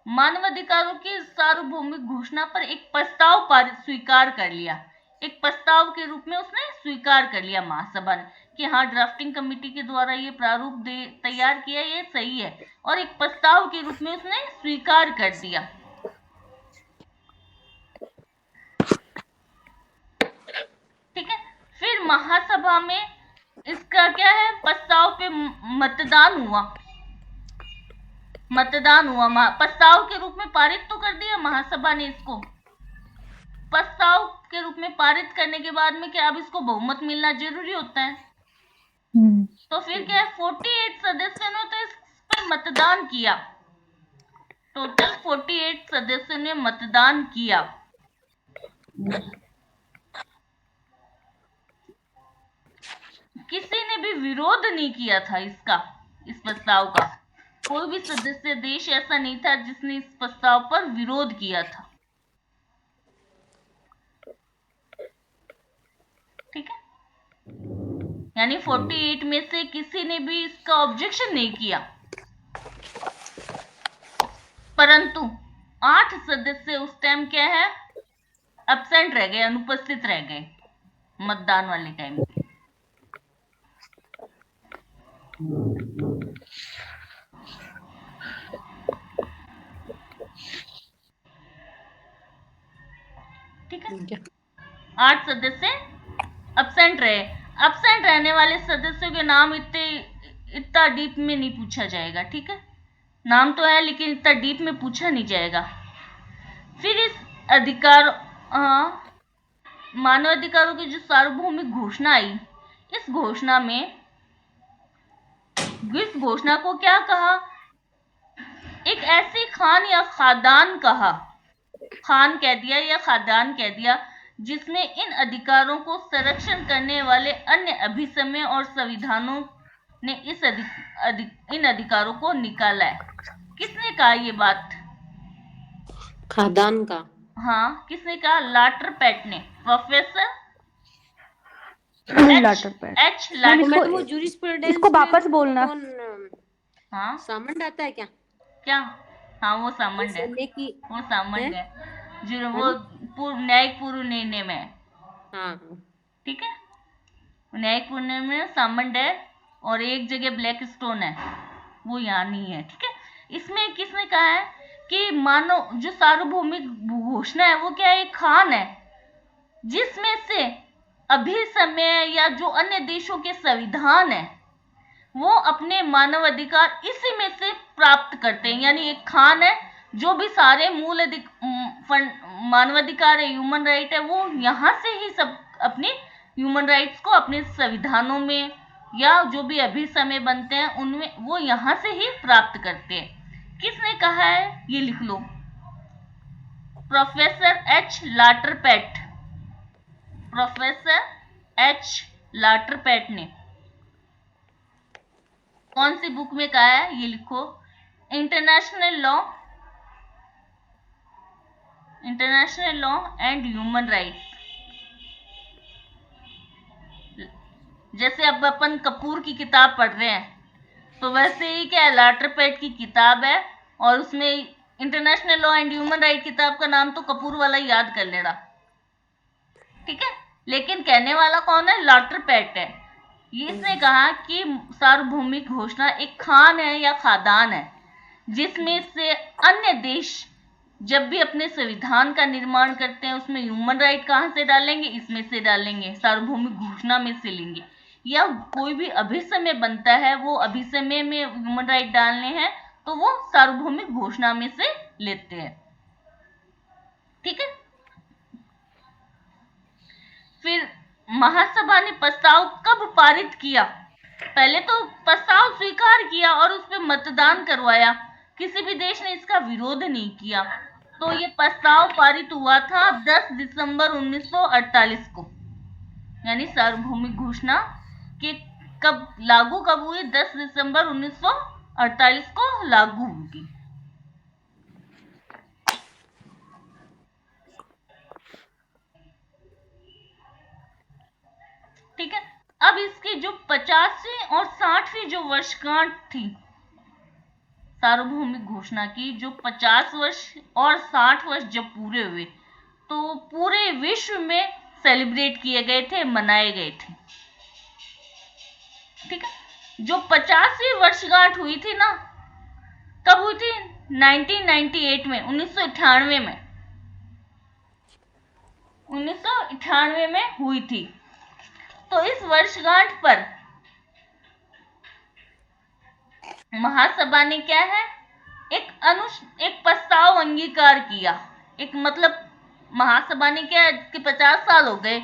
मानवाधिकारों की सार्वभौमिक घोषणा पर एक प्रस्ताव स्वीकार कर लिया। एक प्रस्ताव के रूप में उसने स्वीकार कर लिया महासभा ने कि हाँ ड्राफ्टिंग कमेटी के द्वारा ये प्रारूप तैयार किया, ये सही है, और एक प्रस्ताव के रूप में उसने स्वीकार कर दिया। ठीक है। फिर महासभा में इसका क्या है, प्रस्ताव पे मतदान हुआ। प्रस्ताव के रूप में पारित तो कर दिया महासभा ने इसको। प्रस्ताव के रूप में पारित करने के बाद में क्या अब इसको बहुमत मिलना जरूरी होता है। तो फिर क्या है, 48 सदस्यों ने तो इस पर मतदान किया। टोटल 48 सदस्यों ने मतदान किया। किसी ने भी विरोध नहीं किया था इस प्रस्ताव का। कोई भी सदस्य देश ऐसा नहीं था जिसने इस प्रस्ताव पर विरोध किया था। ठीक है। यानी 48 में से किसी ने भी इसका ऑब्जेक्शन नहीं किया। परंतु 8 सदस्य उस टाइम क्या है, एब्सेंट रह गए, अनुपस्थित रह गए मतदान वाले टाइम पे। ठीक है, 8 सदस्य एब्सेंट रहे। एब्सेंट रहने वाले सदस्यों के नाम इतना डीप में नहीं पूछा जाएगा, ठीक है, नाम तो है लेकिन इतना डीप में पूछा नहीं जाएगा। फिर इस अधिकार मानव अधिकारों की जो सार्वभौमिक घोषणा आई, इस घोषणा को क्या कहा, एक ऐसी खान या खादान कहा, खान कह दिया या खादान कह दिया, जिसमें इन अधिकारों को संरक्षण करने वाले अन्य अभिसमय और संविधानों ने इन अधिकारों को निकाला है। किसने कहा ये बात? खादान का। हाँ, किसने कहा? लाटरपैट ने, प्रोफेसर लाटरपैट। एच लाटरपैट। वो जूरिस्प्रूडेंस इसको वापस बोलना। हाँ, सामंड आता है क्या? क्या? हाँ, वो सामंड है, वो सामंड है जो वो न्यायिक पूर्व निर्णय में है। हाँ, ठीक है, न्यायिक पूर्व निर्णय में सामंड है और एक जगह ब्लैक स्टोन है, वो यहाँ नहीं है। ठीक है, इसमें किसने कहा है कि मानो जो सार्वभौमिक घोषणा है वो क्या है, एक खान है जिसमें से अभिसमय या जो अन्य देशों के संविधान है वो अपने मानव अधिकार इसी में से प्राप्त करते हैं। यानी एक खान है, जो भी सारे मूल मानवाधिकार है, ह्यूमन राइट है, वो यहाँ से ही सब अपने ह्यूमन राइट्स को अपने संविधानों में या जो भी अभिसमय बनते हैं उनमें वो यहाँ से ही प्राप्त करते हैं। किसने कहा है ये लिख लो, प्रोफेसर एच लाटरपैट, प्रोफेसर एच लाटरपैट ने कौन सी बुक में कहा है ये लिखो, international law and human rights. जैसे अब अपन कपूर की किताब पढ़ रहे हैं तो वैसे ही क्या है, लाटरपैट की किताब है और उसमें international law and human right किताब का नाम तो कपूर वाला याद कर लेना। ठीक है, लेकिन कहने वाला कौन है, लाटरपैट है। इसने कहा कि सार्वभौमिक घोषणा एक खान है या खादान है जिसमें से अन्य देश जब भी अपने संविधान का निर्माण करते हैं उसमें ह्यूमन राइट कहाँ से डालेंगे, इसमें से डालेंगे, सार्वभौमिक घोषणा में से लेंगे, या कोई भी अभिसमय बनता है वो अभिसमय में ह्यूमन राइट डालने हैं तो वो सार्वभौमिक घोषणा में से लेते हैं। ठीक है, फिर महासभा ने प्रस्ताव कब पारित किया? पहले तो प्रस्ताव स्वीकार किया और उस पर मतदान करवाया, किसी भी देश ने इसका विरोध नहीं किया। तो ये प्रस्ताव पारित हुआ था 10 दिसंबर 1948 को, यानी सार्वभौमिक घोषणा के लागू कब हुई, 10 दिसंबर 1948 को लागू होगी। ठीक है, अब इसकी जो 50वीं और 60वीं जो वर्षगांठ थी सार्वभौमिक घोषणा की, जो 50 वर्ष और 60 वर्ष जब पूरे हुए तो पूरे विश्व में सेलिब्रेट किए गए थे, मनाए गए थे। ठीक है, जो 50वीं वर्षगांठ हुई थी ना, कब हुई थी, 1998 में, 1998 में, 1998 में हुई थी। तो इस वर्षगांठ पर महासभा ने क्या है, एक प्रस्ताव अंगीकार किया। एक मतलब महासभा ने क्या है कि 50 साल हो गए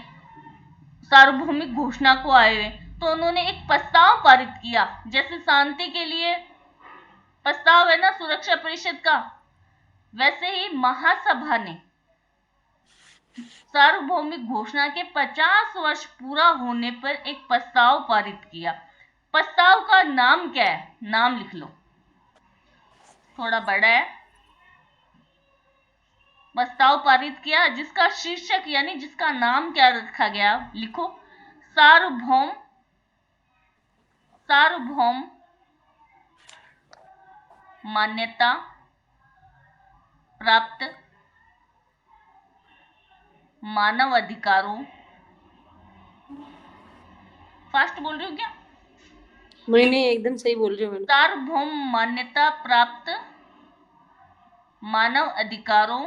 सार्वभौमिक घोषणा को आए हुए, तो उन्होंने एक प्रस्ताव पारित किया। जैसे शांति के लिए प्रस्ताव है ना सुरक्षा परिषद का, वैसे ही महासभा ने सार्वभौमिक घोषणा के 50 वर्ष पूरा होने पर एक प्रस्ताव पारित किया। प्रस्ताव का नाम क्या है, नाम लिख लो, थोड़ा बड़ा है। प्रस्ताव पारित किया जिसका शीर्षक यानी जिसका नाम क्या रखा गया, लिखो, सार्वभौम मान्यता प्राप्त मानव अधिकारों, फास्ट बोल रही हूँ क्या? नहीं एकदम सही बोल रही हूँ मैडम। सार्वभौम मान्यता प्राप्त मानव अधिकारों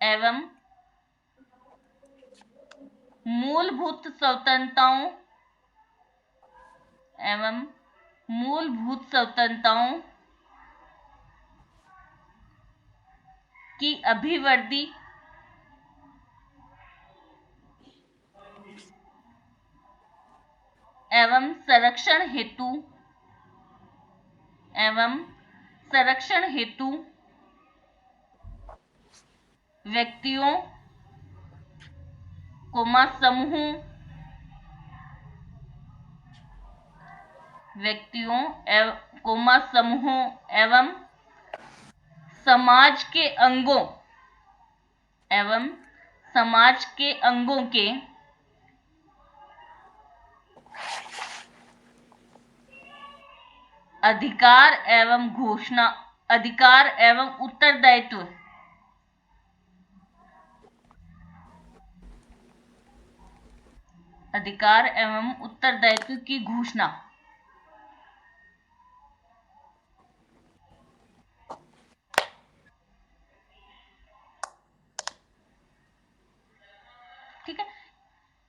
एवं मूलभूत स्वतंत्रताओं की अभिवृद्धि एवं संरक्षण हेतु व्यक्तियों, समूहों एवं समाज के अंगों के अधिकार एवं उत्तरदायित्व की घोषणा।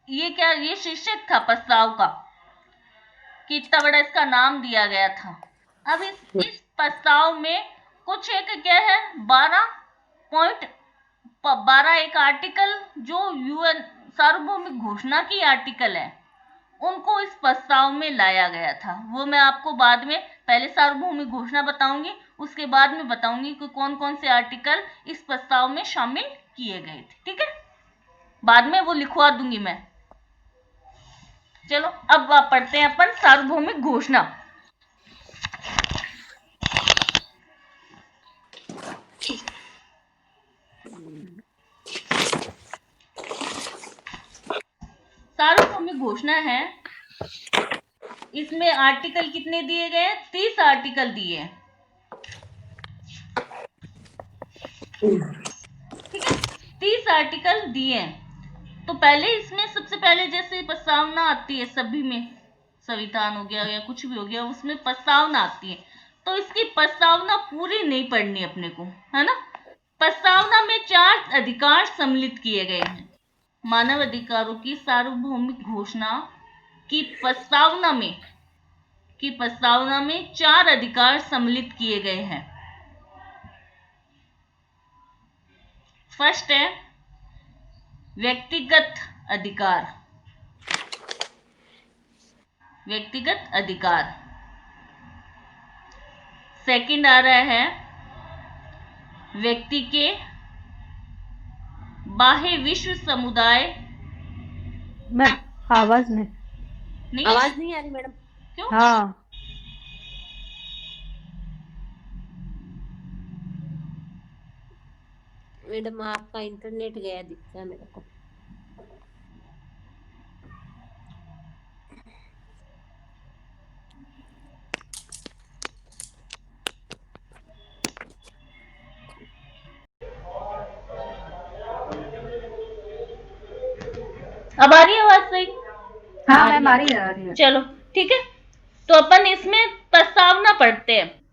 ठीक है, ये शीर्षक था प्रस्ताव का कि इतना बड़ा इसका नाम दिया गया था। अब इस प्रस्ताव में कुछ एक क्या है 12 एक आर्टिकल जो यूएन सार्वभौमिक घोषणा की आर्टिकल है उनको इस प्रस्ताव में लाया गया था। वो मैं आपको बाद में पहले सार्वभौमिक घोषणा बताऊंगी, उसके बाद में बताऊंगी कि कौन कौन से आर्टिकल इस प्रस्ताव में शामिल किए गए थे। ठीक है, बाद में वो लिखवा दूंगी मैं। चलो अब आप पढ़ते हैं अपन सार्वभौमिक घोषणा। सार्वभौमिक घोषणा है, इसमें आर्टिकल कितने दिए गए? 30 आर्टिकल दिए हैं। ठीक है, 30 आर्टिकल दिए हैं। तो पहले इसमें सबसे पहले जैसे प्रस्तावना आती है सभी में, संविधान हो गया या कुछ भी हो गया उसमें प्रस्तावना आती है, तो इसकी प्रस्तावना पूरी नहीं पढ़नी अपने को, है ना। प्रस्तावना में 4 अधिकार सम्मिलित किए गए हैं। मानव अधिकारों की सार्वभौमिक घोषणा की प्रस्तावना में 4 अधिकार सम्मिलित किए गए हैं। फर्स्ट है व्यक्तिगत अधिकार। सेकंड आ रहा है व्यक्ति के बाह्य विश्व समुदाय। मैम आवाज नहीं आ रही मैडम। क्यों? हाँ मैडम आपका इंटरनेट गया दिखता है मेरे को। अब आ रही है आवाज सही? हाँ मैम आ रही है। चलो ठीक है, तो अपन इसमें प्रस्तावना पढ़ते हैं।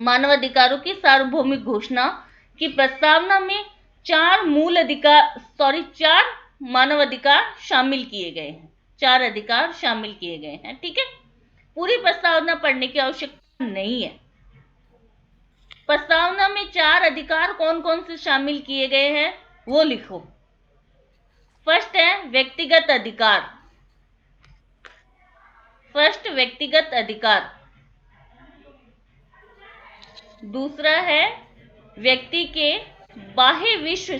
मानव अधिकारों की सार्वभौमिक घोषणा की प्रस्तावना में 4 मानव अधिकार शामिल किए गए हैं। 4 अधिकार शामिल किए गए हैं। ठीक है, पूरी प्रस्तावना पढ़ने की आवश्यकता नहीं है। प्रस्तावना में 4 अधिकार कौन कौन से शामिल किए गए हैं वो लिखो। फर्स्ट है व्यक्तिगत अधिकार। दूसरा है व्यक्ति के बाह्य विश्व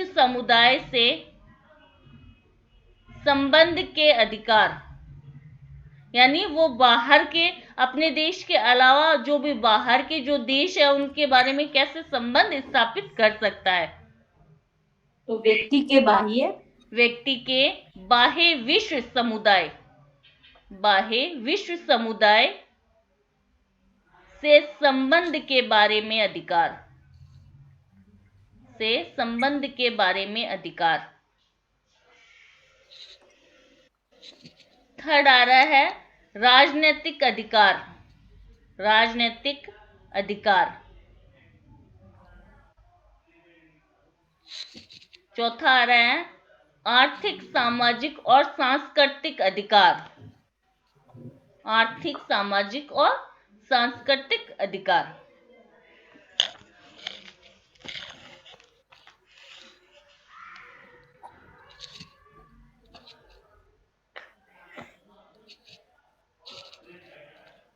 समुदाय से संबंध के अधिकार, यानी वो बाहर के अपने देश के अलावा जो भी बाहर के जो देश है उनके बारे में कैसे संबंध स्थापित कर सकता है। तो व्यक्ति के बाह्य विश्व समुदाय से संबंध के बारे में अधिकार, से संबंध के बारे में अधिकार। थर्ड आ रहा है राजनीतिक अधिकार, राजनीतिक अधिकार। चौथा आ रहा है आर्थिक, सामाजिक और सांस्कृतिक अधिकार, आर्थिक, सामाजिक और सांस्कृतिक अधिकार।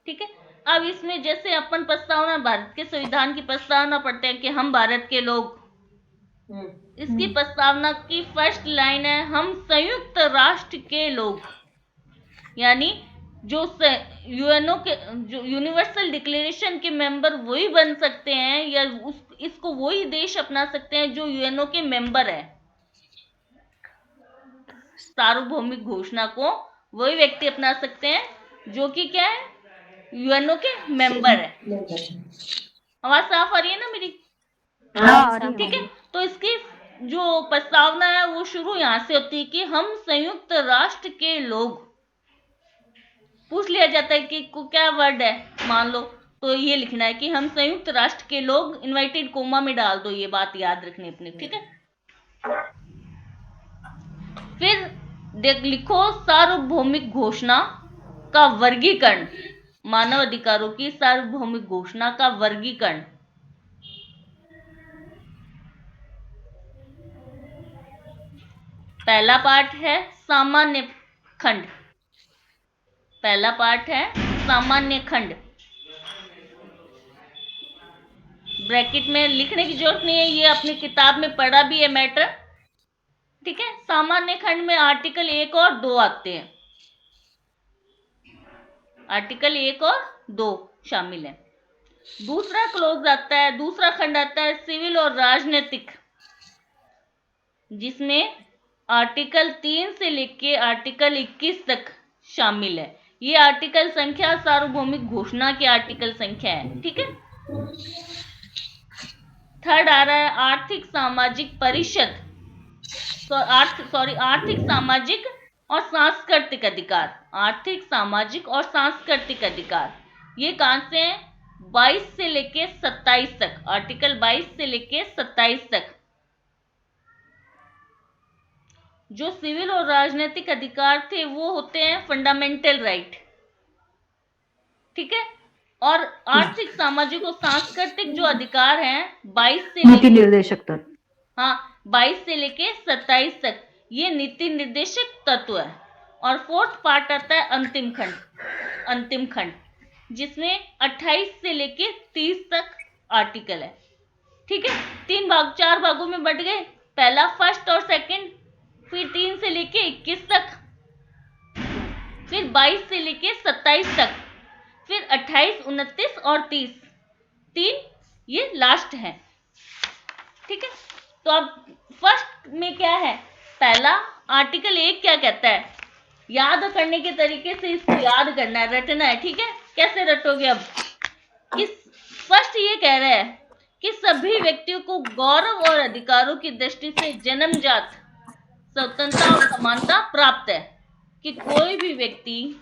ठीक है। अब इसमें जैसे अपन प्रस्तावना, भारत के संविधान की प्रस्तावना पढ़ते हैं कि हम भारत के लोग, इसकी प्रस्तावना की फर्स्ट लाइन है हम संयुक्त राष्ट्र के लोग, यानी जो यूएनओ के, जो यूनिवर्सल डिक्लेरेशन के मेंबर वही बन सकते हैं या इसको वही देश अपना सकते हैं जो यूएनओ के मेंबर है। सार्वभौमिक घोषणा को वही व्यक्ति अपना सकते हैं जो कि क्या है, यूएनओ के मेंबर है। आवाज साफ आ रही है ना मेरी? हाँ, ठीक है। तो इसकी जो प्रस्तावना है वो शुरू यहाँ से होती है कि हम संयुक्त राष्ट्र के लोग। पूछ लिया जाता है कि क्या वर्ड है, मान लो तो ये लिखना है कि हम संयुक्त राष्ट्र के लोग, इनवर्टेड कोमा में डाल दो, ये बात याद रखनी अपनी। ठीक है। फिर लिखो सार्वभौमिक घोषणा का वर्गीकरण, मानव अधिकारों की सार्वभौमिक घोषणा का वर्गीकरण। पहला पार्ट है सामान्य खंड, पहला पार्ट है सामान्य खंड। ब्रैकेट में लिखने की जरूरत नहीं है, ये अपनी किताब में पढ़ा भी है मैटर। ठीक है। सामान्य खंड में आर्टिकल 1 और 2 आते हैं, आर्टिकल 1 और 2 शामिल है। दूसरा क्लोज आता है, दूसरा खंड आता है सिविल और राजनीतिक, जिसमें आर्टिकल 3 से लेके आर्टिकल 21 तक शामिल है। ये आर्टिकल संख्या सार्वभौमिक घोषणा की आर्टिकल संख्या है। ठीक है। थर्ड आ रहा है आर्थिक सामाजिक परिषद, आर्थिक सामाजिक और सांस्कृतिक अधिकार, आर्थिक सामाजिक और सांस्कृतिक अधिकार। ये कहां से है? 22 से लेके 27 तक, आर्टिकल 22 से लेके 27 तक। जो सिविल और राजनीतिक अधिकार थे वो होते हैं फंडामेंटल राइट। ठीक है। और आर्थिक, सामाजिक और सांस्कृतिक जो अधिकार हैं 22 से नीति निर्देशक तक, हाँ 22 से लेके 27 तक, ये नीति निर्देशक तत्व है। और फोर्थ पार्ट आता है अंतिम खंड, अंतिम खंड जिसमें 28 से लेके 30 तक आर्टिकल है। ठीक है। 4 भागों में बंट गए, पहला फर्स्ट और सेकंड, फिर 3 से लेके 21 तक, फिर 22 से लेके 27 तक, फिर 28, 29 और 30, 3 ये लास्ट है। ठीक है। तो अब फर्स्ट में क्या है, पहला आर्टिकल 1 क्या कहता है, याद करने के तरीके से इसको याद करना है, रटना है। ठीक है। कैसे रटोगे? अब इस फर्स्ट ये कह रहा है कि सभी व्यक्तियों को गौरव और अधिकारों की दृष्टि से जन्मजात स्वतंत्रता और समानता प्राप्त है, कि कोई भी व्यक्ति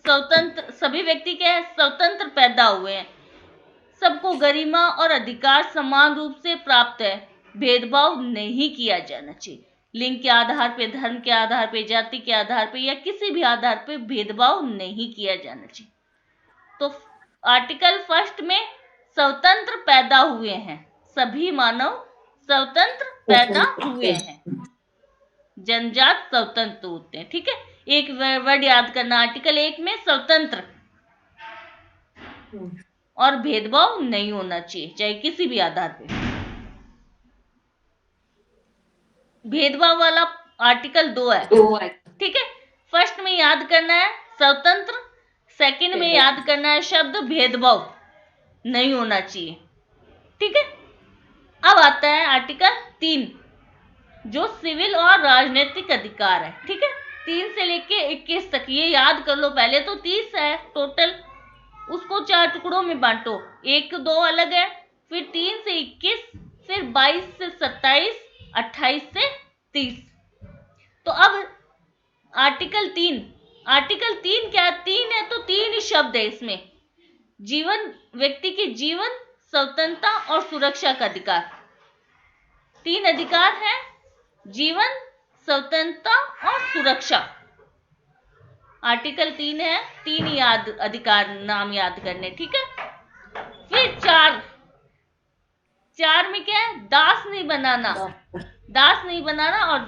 स्वतंत्र, सभी व्यक्ति क्या है, स्वतंत्र पैदा हुए हैं, सबको गरिमा और अधिकार समान रूप से प्राप्त है, भेदभाव नहीं किया जाना चाहिए, लिंग के आधार पे, धर्म के आधार पे, जाति के आधार पे या किसी भी आधार पे भेदभाव नहीं किया जाना चाहिए। तो आर्टिकल फर्स्ट में स्वतंत्र पैदा हुए हैं, सभी मानव स्वतंत्र पैदा हुए हैं, जनजात स्वतंत्र होते हैं। ठीक है। एक वर्ड याद करना, आर्टिकल 1 में स्वतंत्र और भेदभाव नहीं होना चाहिए, चाहे किसी भी आधार पे। भेदभाव वाला आर्टिकल 2 है। ठीक है। फर्स्ट में याद करना है स्वतंत्र, सेकंड में याद करना है शब्द भेदभाव नहीं होना चाहिए। ठीक है। अब आता है आर्टिकल 3 जो सिविल और राजनीतिक अधिकार है। ठीक है। 3 से लेके 21 तक, ये याद कर लो। पहले तो 30 है टोटल, उसको 4 टुकड़ों में बांटो, 1 2 अलग है, फिर 3 से 21, फिर 22 से 27, 28 से 30। तो अब आर्टिकल 3 क्या है? 3 है तो 3 ही शब्द है इसमें। जीवन, व्यक्ति के जीवन, स्वतंत्रता और सुरक्षा का अधिकार। 3 अधिकार है, जीवन, स्वतंत्रता और सुरक्षा। आर्टिकल 3 है, 3 याद अधिकार नाम याद करने, ठीक है। फिर 4 में क्या है? दास नहीं बनाना, दास नहीं बनाना, और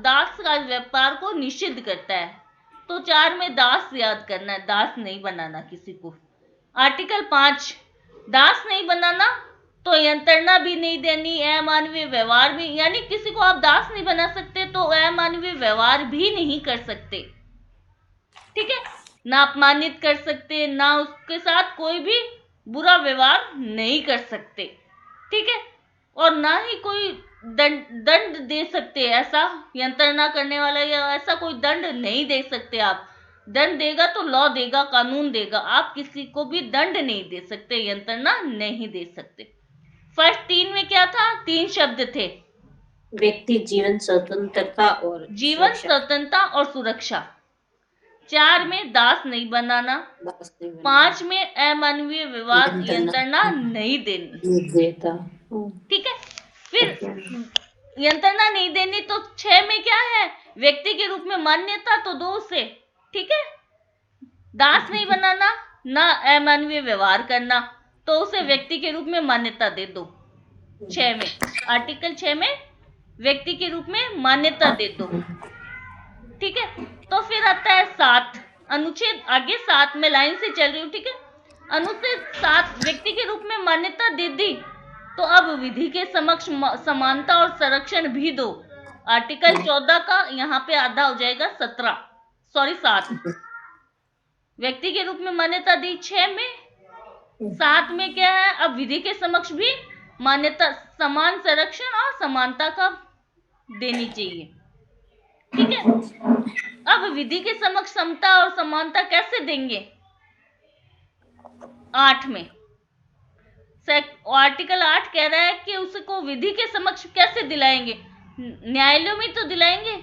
दास का व्यापार को निषिद्ध करता है। तो 4 में दास याद करना है, दास नहीं बनाना किसी को। आर्टिकल 5, दास नहीं बनाना तो यंत्रणा भी नहीं देनी, अमानवीय व्यवहार भी, यानी किसी को आप दास नहीं बना सकते तो अमानवीय व्यवहार भी नहीं कर सकते, ठीक है। ना अपमानित कर सकते, ना उसके साथ कोई भी बुरा व्यवहार नहीं कर सकते, ठीक है। और ना ही कोई दंड दे सकते, ऐसा यंत्रणा करने वाला या ऐसा कोई दंड नहीं दे सकते आप। दंड देगा तो लॉ देगा, कानून देगा, आप किसी को भी दंड नहीं दे सकते, यंत्रणा नहीं दे सकते। फर्स्ट 3 में क्या था? 3 शब्द थे, व्यक्ति, जीवन, स्वतंत्रता और जीवन, स्वतंत्रता और सुरक्षा। 4 में दास नहीं बनाना, 5 में अमानवीय व्यवहार, यंत्रणा नहीं देता, ठीक है। फिर यंत्रणा नहीं देनी तो 6 में क्या है? व्यक्ति के रूप में मान्यता, तो 2 से, ठीक है। दास नहीं बनाना, ना अमानवीय व्यवहार करना, तो उसे व्यक्ति के रूप में मान्यता दे दो। 6 में, आर्टिकल 6 में व्यक्ति के रूप में मान्यता दे दो, ठीक है। तो फिर आता है 7 अनुच्छेद, आगे 7 में लाइन से चल रही हूँ, ठीक है। अनुच्छेद 7, व्यक्ति के रूप में मान्यता दे दी तो अब विधि के समक्ष समानता और संरक्षण भी दो। आर्टिकल 14 का यहाँ पे आधा हो जाएगा 7। व्यक्ति के रूप में मान्यता दी 6 में, 7 में क्या है? अब विधि के समक्ष भी मान्यता, समान संरक्षण और समानता का देनी चाहिए, ठीक है। अब विधि के समक्ष समता और समानता कैसे देंगे? 8 में आर्टिकल 8 कह रहा है कि उसको विधि के समक्ष कैसे दिलाएंगे? न्यायालयों में तो दिलाएंगे,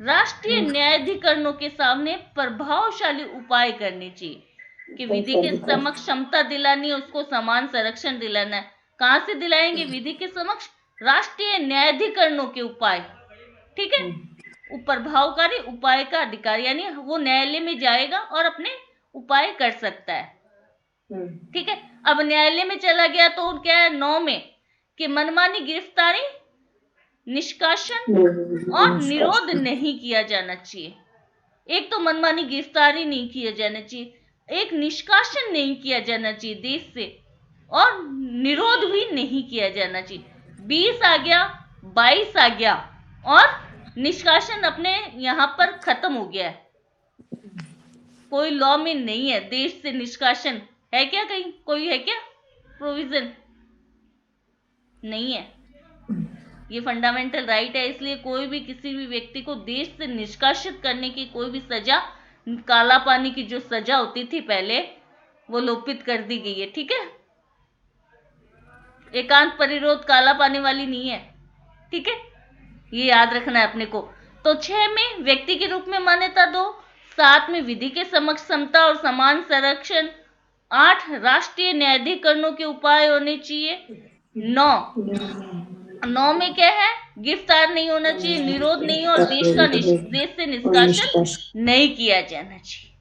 राष्ट्रीय न्यायाधिकरणों के सामने प्रभावशाली उपाय करने चाहिए कि विधि के समक्ष क्षमता दिलानी है, उसको समान संरक्षण दिलाना है। कहां से दिलाएंगे? विधि के समक्ष राष्ट्रीय न्यायाधिकरणों के उपाय, ठीक है। प्रभावकारी उपाय का अधिकार, यानी वो न्यायालय में जाएगा और अपने उपाय कर सकता है, ठीक है। अब न्यायालय में चला गया तो क्या है? 9 में कि मनमानी गिरफ्तारी, निष्कासन और निरोध नहीं किया जाना चाहिए। एक तो मनमानी गिरफ्तारी नहीं किया जाना चाहिए, एक निष्कासन नहीं किया जाना चाहिए देश से, और निरोध भी नहीं किया जाना चाहिए। 20 आ गया, 22 आ गया, और निष्कासन अपने यहाँ पर खत्म हो गया है, कोई लॉ में नहीं है। देश से निष्कासन है क्या? कहीं कोई है क्या प्रोविजन? नहीं है। ये फंडामेंटल राइट है, इसलिए कोई भी किसी भी व्यक्ति को देश से निष्कासित करने की कोई भी सजा, काला पानी की जो सजा होती थी पहले, वो लोपित कर दी गई है, ठीक है। एकांत परिरोध काला पानी वाली नहीं है, ठीक है, ये याद रखना है अपने को। तो 6 में व्यक्ति के रूप में मान्यता दो, 7 में विधि के समक्ष समता और समान संरक्षण, 8 राष्ट्रीय न्यायाधिकरणों के उपाय होने चाहिए, 9 में क्या है? गिरफ्तार नहीं होना चाहिए, निरोध नहीं, और देश से निष्कासन नहीं किया जाना चाहिए।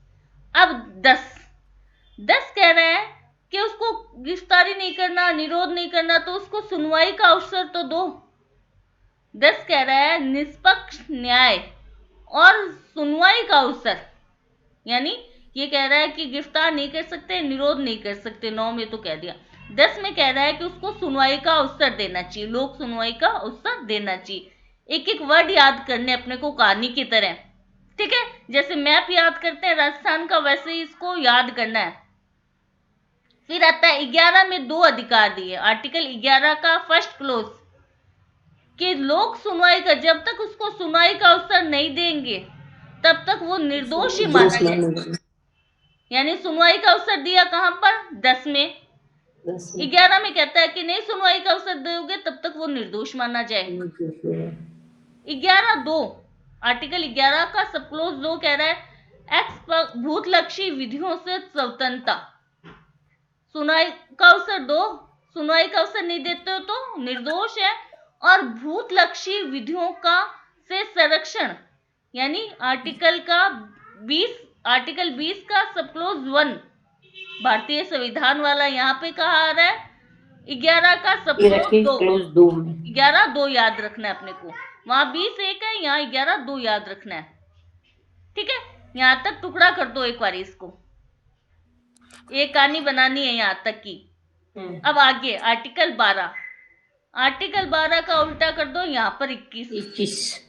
अब 10 कह रहा है कि उसको गिरफ्तारी नहीं करना, निरोध नहीं करना, तो उसको सुनवाई का अवसर तो दो। 10 कह रहा है निष्पक्ष न्याय और सुनवाई का अवसर, यानी ये कह रहा है कि गिरफ्तार नहीं कर सकते, निरोध नहीं कर सकते, 9 में तो कह दिया। 10 में कह रहा है कि उसको सुनवाई का अवसर देना चाहिए, लोक सुनवाई का अवसर देना चाहिए। एक एक वर्ड याद करने अपने को कहानी की तरह, ठीक है। जैसे मैप याद करते हैं राजस्थान का, वैसे ही इसको याद करना है। फिर आता है 11 में 2 अधिकार दिए, आर्टिकल 11 का फर्स्ट क्लोज, कि लोग सुनवाई का, जब तक उसको सुनवाई का अवसर नहीं देंगे तब तक वो निर्दोष ही माना जाएगा। यानी सुनवाई का अवसर दिया कहां पर? 10 में। 11 में कहता है कि नहीं सुनवाई का अवसर दोगे तब तक वो निर्दोष माना जाए। 11(2) आर्टिकल 11 का सब क्लोज 2 कह रहा है एक्स भूतलक्षी विधियों से स्वतंत्रता। सुनवाई का अवसर दो, सुनवाई का अवसर नहीं देते हो तो निर्दोष है। और भूतलक्षी विधियों का से संरक्षण, यानी आर्टिकल 20 का सब क्लोज 1 भारतीय संविधान वाला यहाँ पे कहा आ रहा है 11 का सब क्लोज 2। 11(2) याद रखना है अपने को। वहां 20(1) है, यहाँ 11(2) याद रखना है। ठीक है, यहाँ तक टुकड़ा कर दो एक बार इसको, एक कहानी बनानी है यहाँ तक की। अब आगे आर्टिकल 12, आर्टिकल 12 का उल्टा कर दो यहाँ पर 21।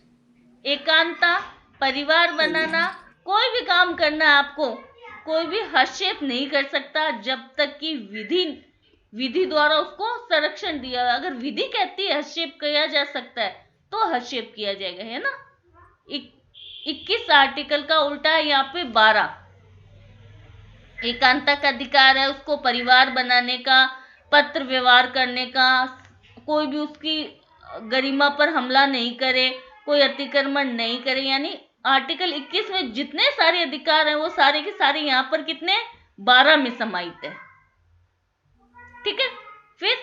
एकांता, परिवार बनाना, कोई भी काम करना है आपको, कोई भी हस्तक्षेप नहीं कर सकता जब तक कि विधि द्वारा उसको संरक्षण दिया। अगर विधि कहती है हस्तक्षेप किया जा सकता है तो हस्तक्षेप किया जाएगा, है ना। 21 आर्टिकल का उल्टा है यहाँ पे 12। एकांता का अधिकार है उसको परिवार बनाने का, पत्र व्यवहार करने का, कोई भी उसकी गरिमा पर हमला नहीं करे, कोई अतिक्रमण नहीं करे। यानी आर्टिकल 21 में जितने सारे अधिकार हैं वो सारे के सारे यहाँ पर कितने? 12 में समाहित है। ठीक है, फिर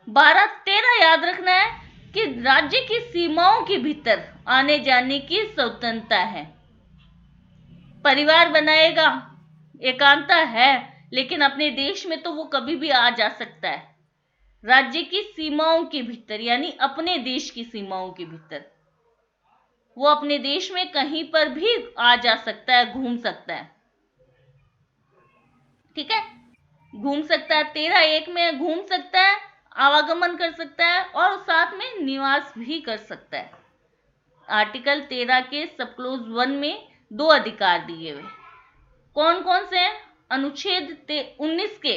12-13 याद रखना है कि राज्य की सीमाओं के भीतर आने जाने की स्वतंत्रता है। परिवार बनाएगा, एकांता है, लेकिन अपने देश में तो वो कभी भी आ जा सकता है। राज्य की सीमाओं के भीतर, यानी अपने देश की सीमाओं के भीतर वो अपने देश में कहीं पर भी आ जा सकता है, घूम सकता है। ठीक है, घूम सकता है। 13(1) में घूम सकता है, आवागमन कर सकता है और साथ में निवास भी कर सकता है। आर्टिकल 13 के सब क्लोज 1 में 2 अधिकार दिए हुए, कौन कौन से हैं? अनुच्छेद 19 के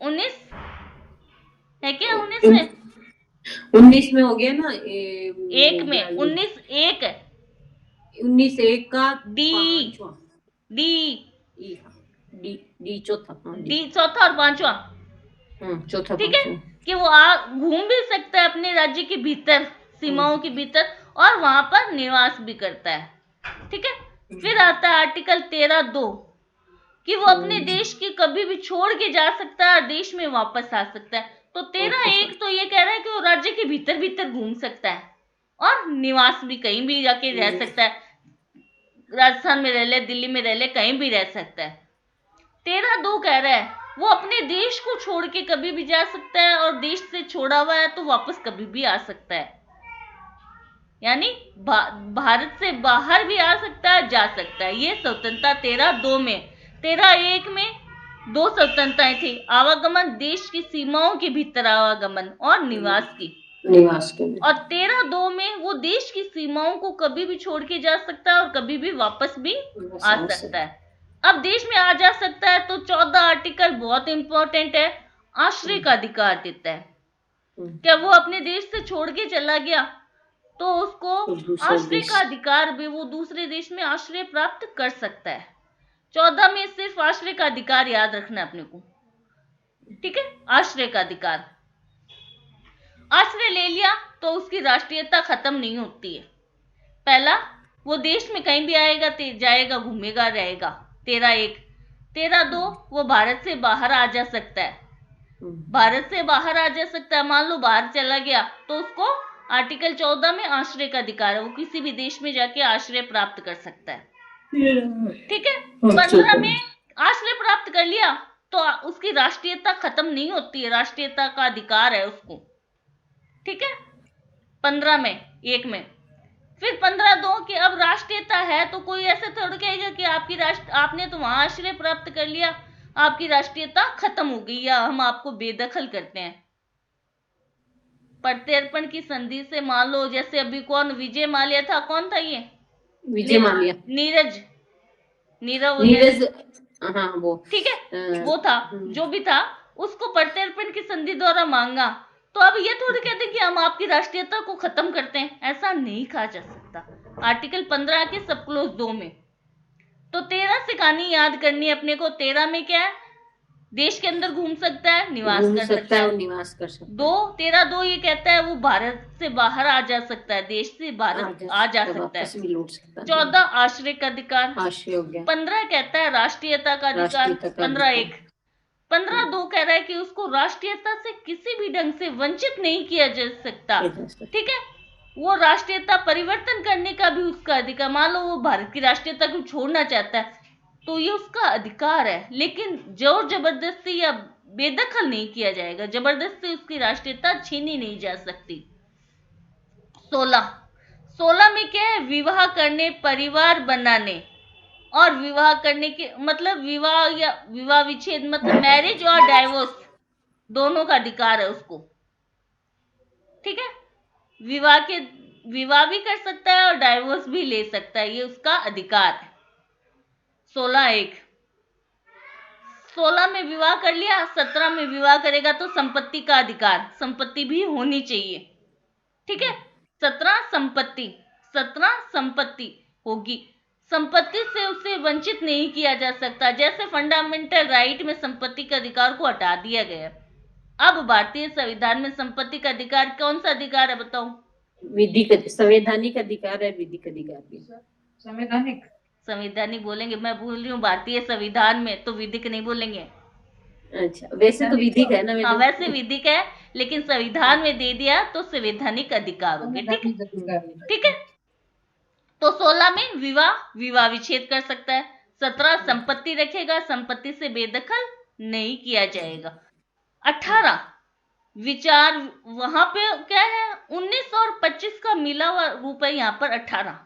19 है क्या? 19 में 19 में हो गया ना, एक में 19(1) 19(1) का डी चौथा, चौथा और पांचवा। चौथा। ठीक है, कि वो घूम भी सकता है अपने राज्य के भीतर, सीमाओं के भीतर, और वहां पर निवास भी करता है। ठीक है, फिर आता है आर्टिकल 13(2) कि वो अपने देश की कभी भी छोड़ के जा सकता है और देश में वापस आ सकता है। तो 13(1) तो ये कह रहा है कि वो राज्य के भीतर भीतर घूम सकता है और निवास भी कहीं भी जाके रह सकता है। राजस्थान में रह ले, दिल्ली में रह ले, कहीं भी रह सकता है। 13(2) कह रहा है वो अपने देश को छोड़ के कभी भी जा सकता है और देश से छोड़ा हुआ है तो वापस कभी भी आ सकता है। यानी भारत से बाहर भी आ सकता है, जा सकता है। ये स्वतंत्रता 13(2) में। 13(1) में 2 स्वतंत्रताएं थी, आवागमन, देश की सीमाओं के भीतर आवागमन, और निवास की। और 13(2) में वो देश की सीमाओं को कभी भी छोड़ के जा सकता है और कभी भी वापस भी आ सकता है। अब देश में आ जा सकता है तो 14 आर्टिकल बहुत इंपॉर्टेंट है, आश्रय का अधिकार देता है। क्या वो अपने देश से छोड़ के चला गया तो उसको आश्रय का अधिकार भी, वो दूसरे देश में आश्रय प्राप्त कर सकता है। 14 में सिर्फ आश्रय का अधिकार याद रखना है अपने को। ठीक है, आश्रय का अधिकार, आश्रय ले लिया तो उसकी राष्ट्रीयता खत्म नहीं होती है। पहला, वो देश में कहीं भी आएगा, जाएगा, घूमेगा, रहेगा। 13(1). 13(2) वो भारत से बाहर आ जा सकता है, भारत से बाहर आ जा सकता है। मान लो बाहर चला गया तो उसको आर्टिकल 14 में आश्रय का अधिकार है, वो किसी भी देश में जाके आश्रय प्राप्त कर सकता है। ठीक है, 15 में आश्रय प्राप्त कर लिया तो उसकी राष्ट्रीयता खत्म नहीं होती है, राष्ट्रीयता का अधिकार है उसको। ठीक है, 15 में 1 में। फिर 15(2) की अब राष्ट्रीयता है तो कोई ऐसे थोड़ा कहेगा कि आपने तो वहां आश्रय प्राप्त कर लिया, आपकी राष्ट्रीयता खत्म हो गई या हम आपको बेदखल करते हैं। प्रत्यर्पण की संधि से मान लो, जैसे अभी कौन विजय माल्या था, कौन था ये? विजय माल्या, नीरज, हाँ वो। ठीक है, वो था, जो भी था, उसको प्रत्यर्पण की संधि द्वारा मांगा तो अब ये थोड़ी कहते हैं कि हम आपकी राष्ट्रीयता को खत्म करते हैं, ऐसा नहीं कहा जा सकता। आर्टिकल 15 के सब क्लोज 2 में तो 13 से कहानी याद करनी है अपने को। 13 में क्या है, देश के अंदर घूम सकता है, निवास घूम कर सकता सकता है है। और निवास कर सकता है। 13(2) ये कहता है वो भारत से बाहर आ जा सकता है, देश से भारत आ जा सकता वापस है। भी लौट सकता है। 14 आश्रय का अधिकार। आश्रय हो गया। 15 कहता है राष्ट्रीयता का अधिकार। राष्ट्रीयता का 15(1). 15(2) कह रहा है कि उसको राष्ट्रीयता से किसी भी ढंग से वंचित नहीं किया जा सकता। ठीक है, वो राष्ट्रीयता परिवर्तन करने का भी उसका अधिकार। मान लो वो भारत की राष्ट्रीयता को छोड़ना चाहता है तो ये उसका अधिकार है, लेकिन जोर जबरदस्ती या बेदखल नहीं किया जाएगा। जबरदस्ती उसकी राष्ट्रीयता छीनी नहीं जा सकती। 16 में क्या है, विवाह करने, परिवार बनाने और विवाह करने के मतलब विवाह या विवाह विच्छेद मतलब मैरिज और डाइवोर्स दोनों का अधिकार है उसको। ठीक है, विवाह भी कर सकता है और डाइवोर्स भी ले सकता है, ये उसका अधिकार है। 16(1). 16 में विवाह कर लिया, 17 में विवाह करेगा तो संपत्ति का अधिकार, संपत्ति भी होनी चाहिए। ठीक है, 17 संपत्ति होगी, संपत्ति से उसे वंचित नहीं किया जा सकता। जैसे फंडामेंटल राइट में संपत्ति के अधिकार को हटा दिया गया। अब भारतीय संविधान में संपत्ति का अधिकार कौन सा अधिकार है बताओ? विधिक, संवैधानिक अधिकार है, विधिक अधिकार भी। संवैधानिक बोलेंगे, मैं बोल रही हूँ भारतीय संविधान में, तो विधिक नहीं बोलेंगे। अच्छा, वैसे तो विधिक है ना। हाँ, वैसे विधिक है, लेकिन संविधान में दे दिया तो संवैधानिक अधिकार हो गए। ठीक है, तो 16 में विवाह विच्छेद कर सकता है। 17 संपत्ति रखेगा, संपत्ति से बेदखल नहीं किया जाएगा। 18 विचार, वहां पे क्या है, 19 और 25 का मिला हुआ रूप है यहाँ पर 18।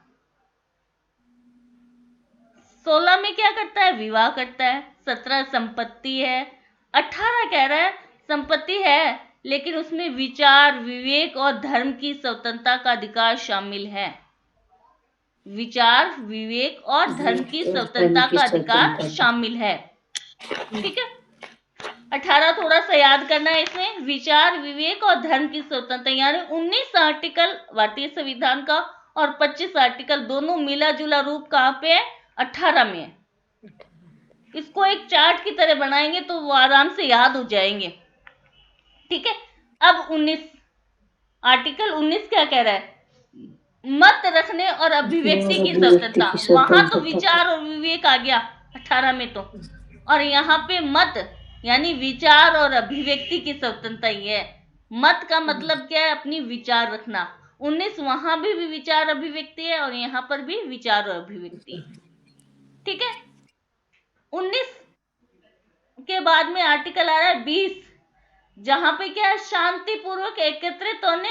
16 में क्या करता है, विवाह करता है। 17 संपत्ति है। 18 कह रहा है संपत्ति है लेकिन उसमें विचार, विवेक और धर्म की स्वतंत्रता का अधिकार शामिल है। विचार, विवेक और धर्म की स्वतंत्रता का अधिकार शामिल है। ठीक है, 18 थोड़ा सा याद करना है इसमें, विचार, विवेक और धर्म की स्वतंत्रता, यानी 19 आर्टिकल भारतीय संविधान का और 25 आर्टिकल दोनों मिला जुला रूप कहाँ पे है, 18 में है। इसको एक चार्ट की तरह बनाएंगे तो वो आराम से याद हो जाएंगे। ठीक है, अब 19 आर्टिकल 19 क्या कह रहा है, मत रखने और अभिव्यक्ति की स्वतंत्रता। वहां तो विचार और विवेक आ गया 18 में तो, और यहाँ पे मत यानी विचार और अभिव्यक्ति की स्वतंत्रता ही है। मत का मतलब क्या है, अपनी विचार रखना। 19 वहां भी विचार अभिव्यक्ति है और यहाँ पर भी विचार और अभिव्यक्ति है। ठीक है, 19 के बाद में आर्टिकल आ रहा है 20, जहां पे क्या है, शांतिपूर्वक एकत्रित होने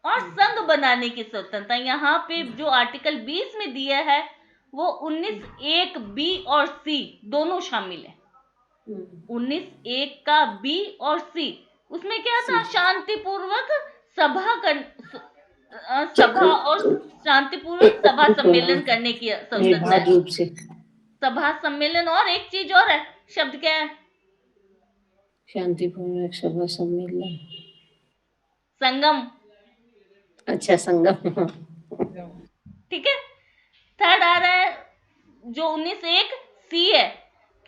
और संघ बनाने की स्वतंत्रता। यहाँ पे जो आर्टिकल 20 में दिया है वो 19(1) बी और सी दोनों शामिल है। 19(1) का बी और सी, उसमें क्या था, शांतिपूर्वक सभा और शांतिपूर्वक सभा सम्मेलन करने की स्वतंत्रता है। सभा सम्मेलन और एक चीज और है, शब्द क्या है, शांतिपूर्वक सभा सम्मेलन, संगम। अच्छा, संगम। ठीक है, थर्ड आ रहा है जो 19(1) सी है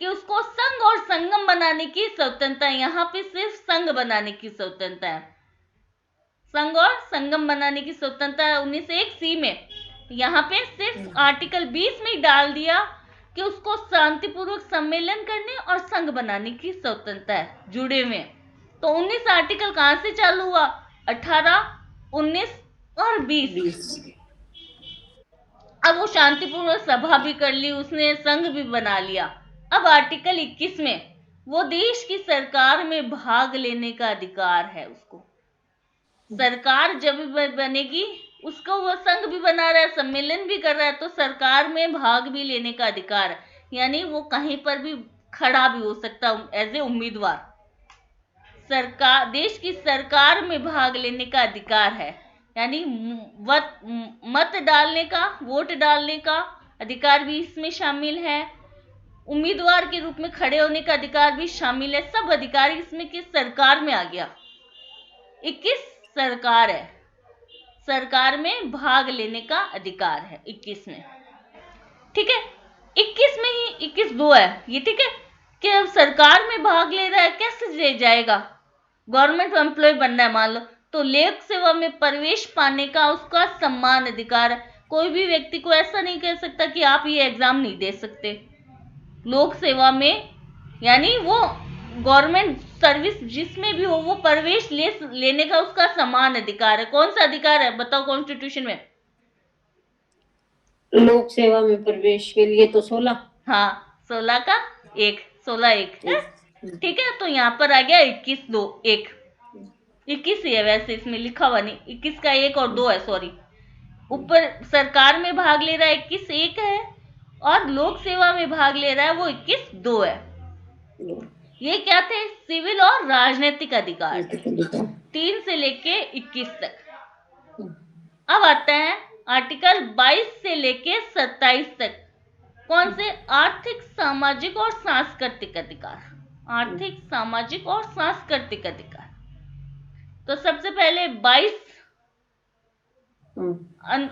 कि उसको संघ और संगम बनाने की स्वतंत्रता है। यहाँ पे सिर्फ संघ बनाने की स्वतंत्रता है, संघ और संगम बनाने की स्वतंत्रता है 19(1) सी में। यहाँ पे सिर्फ आर्टिकल 20 में डाल दिया कि उसको शांतिपूर्वक सम्मेलन करने और संघ बनाने की स्वतंत्रता है जुड़े हुए। तो 19 आर्टिकल कहां से चालू हुआ, 18, 19 और 20। अब वो शांतिपूर्वक सभा भी कर ली उसने, संघ भी बना लिया। अब आर्टिकल 21 में वो देश की सरकार में भाग लेने का अधिकार है उसको। सरकार जब बनेगी उसको वो संघ भी बना रहा है, सम्मेलन भी कर रहा है, तो सरकार में भाग भी लेने का अधिकार है। यानी वो कहीं पर भी खड़ा भी हो सकता एज ए उम्मीदवार। सरकार, देश की सरकार में भाग लेने का अधिकार है, यानी मत डालने का, वोट डालने का अधिकार भी इसमें शामिल है। उम्मीदवार के रूप में खड़े होने का अधिकार भी शामिल है। सब अधिकार इसमें किस सरकार में आ गया। 21 सरकार है, सरकार में भाग लेने का अधिकार है 21 में, ठीक है। 21 में ही 21 दो है ये, ठीक है, कि अब सरकार में भाग ले रहा है, कैसे ले जाएगा? गवर्नमेंट एम्प्लॉय बनना है मान लो, तो लोक सेवा में प्रवेश पाने का उसका सम्मान अधिकार है। कोई भी व्यक्ति को ऐसा नहीं कह सकता कि आप ये एग्जाम नहीं दे सकते। लोक सेवा में यानी वो गवर्नमेंट सर्विस जिसमें भी हो, वो प्रवेश लेने का उसका समान अधिकार है। कौन सा अधिकार है बताओ कॉन्स्टिट्यूशन में? लोक सेवा में प्रवेश के लिए तो 16। हाँ, 16 का 1, 16 1 है, ठीक है। तो यहाँ पर आ गया 21 2 1, 21 ही है वैसे, इसमें लिखा हुआ नहीं, 21 का 1 और 2 है, सॉरी। ऊपर सरकार में भाग ले रहा है 21 1 है, और लोक सेवा में भाग ले रहा है वो 21 2 है। ये क्या थे? सिविल और राजनीतिक अधिकार, 3 से लेके 21 तक। अब आता है आर्टिकल 22 से लेके 27 तक। कौन से? आर्थिक, सामाजिक और सांस्कृतिक अधिकार। आर्थिक, सामाजिक और सांस्कृतिक अधिकार। तो सबसे पहले 22,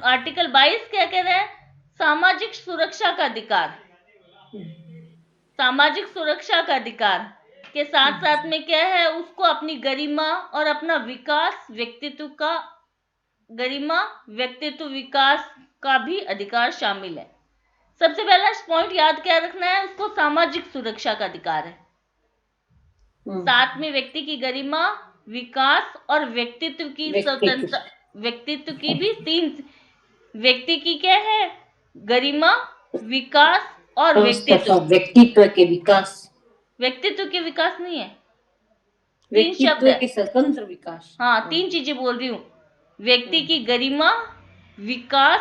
आर्टिकल 22 क्या कह रहा है? सामाजिक सुरक्षा का अधिकार। सामाजिक सुरक्षा का अधिकार के साथ साथ में क्या है? उसको अपनी गरिमा और अपना विकास, गरिमा, व्यक्तित्व विकास का भी अधिकार शामिल है। सबसे पहला पॉइंट याद क्या रखना है? उसको सामाजिक सुरक्षा का अधिकार है। साथ में व्यक्ति की गरिमा, विकास और व्यक्तित्व की स्वतंत्रता। व्यक्तित्व की भी 3, व्यक्ति की क्या है? गरिमा, विकास और व्यक्तित्व। व्यक्तित्व के विकास, व्यक्तित्व के विकास नहीं है, 3 व्यक्तित्व शब्द है। के स्वतंत्र विकास। हाँ, 3 चीजें बोल रही हूँ, व्यक्ति की गरिमा, विकास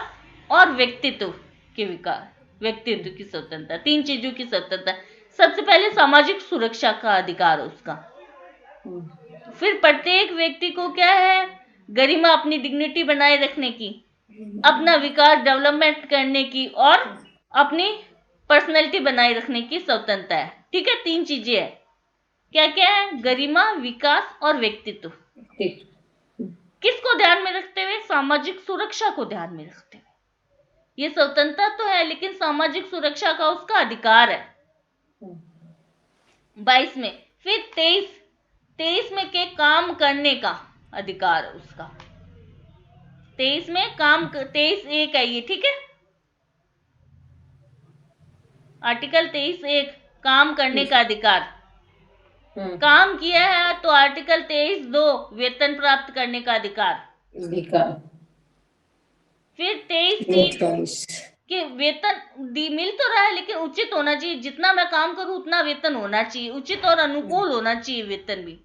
और व्यक्तित्व के विकास, व्यक्तित्व की स्वतंत्रता, 3 चीजों की स्वतंत्रता। सबसे पहले सामाजिक सुरक्षा का अधिकार है उसका। फिर प्रत्येक व्यक्ति को क्या है? गरिमा, अपनी डिग्निटी बनाए रखने की, अपना विकास, डेवलपमेंट करने की और अपनी पर्सनैलिटी बनाए रखने की स्वतंत्रता है, ठीक है। 3 चीजें है, क्या क्या है? गरिमा, विकास और व्यक्तित्व। किसको ध्यान में रखते हुए? सामाजिक सुरक्षा को ध्यान में रखते हुए। ये स्वतंत्रता तो है, लेकिन सामाजिक सुरक्षा का उसका अधिकार है 22 में। फिर 23 में के काम करने का अधिकार है उसका। 23 में काम 23 1 है ये, ठीक है। आर्टिकल 23 1, काम करने का अधिकार। काम किया है तो आर्टिकल 23 2, वेतन प्राप्त करने का अधिकार। फिर 23 3 कि वेतन मिल तो रहा है, लेकिन उचित होना चाहिए। जितना मैं काम करूं उतना वेतन होना चाहिए, उचित और अनुकूल होना चाहिए वेतन भी।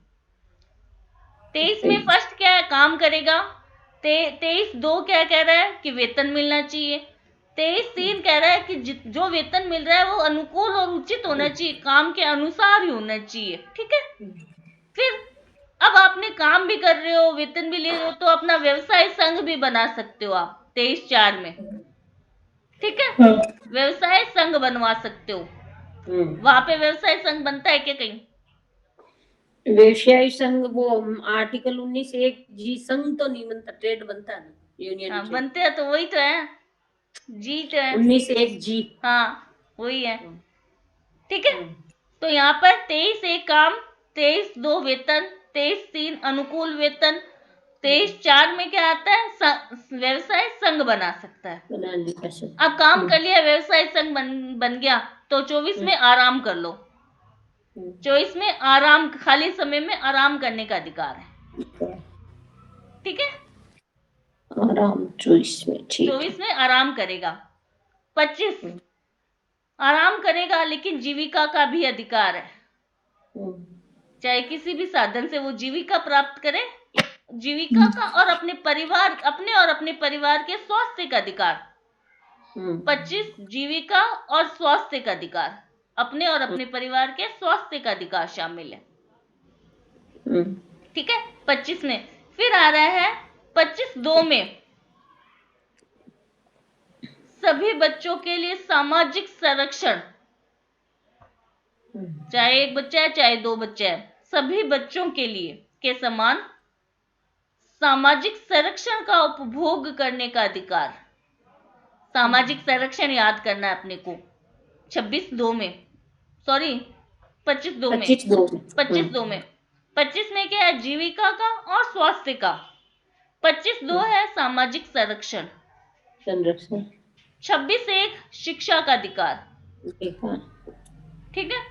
23 में फर्स्ट क्या है? काम करेगा। 23 2 क्या कह रहा है? कि वेतन मिलना चाहिए। 23 3 कह रहा है कि जो वेतन मिल रहा है वो अनुकूल और उचित होना चाहिए, काम के अनुसार ही होना चाहिए, ठीक है। फिर अब आपने काम भी कर रहे हो, वेतन भी ले रहे हो, तो अपना व्यवसाय संघ भी बना सकते हो आप 23 4 में, ठीक है। व्यवसाय संघ बनवा सकते हो। वहां पे व्यवसाय संघ बनता है क्या कहीं? व्यवसाय संघ वो आर्टिकल 19 1 जी संघ तो नहीं बनता, ट्रेड बनता है ना, यूनियन। हाँ, बनते हैं तो वही तो है, जी तो है 19 1 जी। हाँ, वही है, ठीक है। तो यहाँ पर 23 1 काम, 23 2 वेतन, 23 3 अनुकूल वेतन, 23 4 में क्या आता है? व्यवसाय संघ बना सकता है। अब काम कर लिया, व्यवसाय संघ बन गया, तो 24 में आराम कर लो। 24 में आराम, खाली समय में आराम करने का अधिकार है, ठीक है। आराम 24 में, ठीक। 24 में आराम करेगा। 25 आराम करेगा, लेकिन जीविका का भी अधिकार है। चाहे किसी भी साधन से वो जीविका प्राप्त करे, जीविका का और अपने और अपने परिवार के स्वास्थ्य का अधिकार। 25 जीविका और स्वास्थ्य का अधिकार, अपने और अपने परिवार के स्वास्थ्य का अधिकार शामिल है, ठीक है। 25 में फिर आ रहा है 25 2 में सभी बच्चों के लिए सामाजिक संरक्षण। चाहे एक बच्चा है चाहे 2 बच्चे हैं, सभी बच्चों के लिए के समान सामाजिक संरक्षण का उपभोग करने का अधिकार। सामाजिक संरक्षण याद करना है अपने को 26(2) में, सॉरी 25(2) में, 25(2) में 25 में क्या है, जीविका का और स्वास्थ्य का। 25(2) है सामाजिक संरक्षण। 26(1) शिक्षा का अधिकार। ठीक है,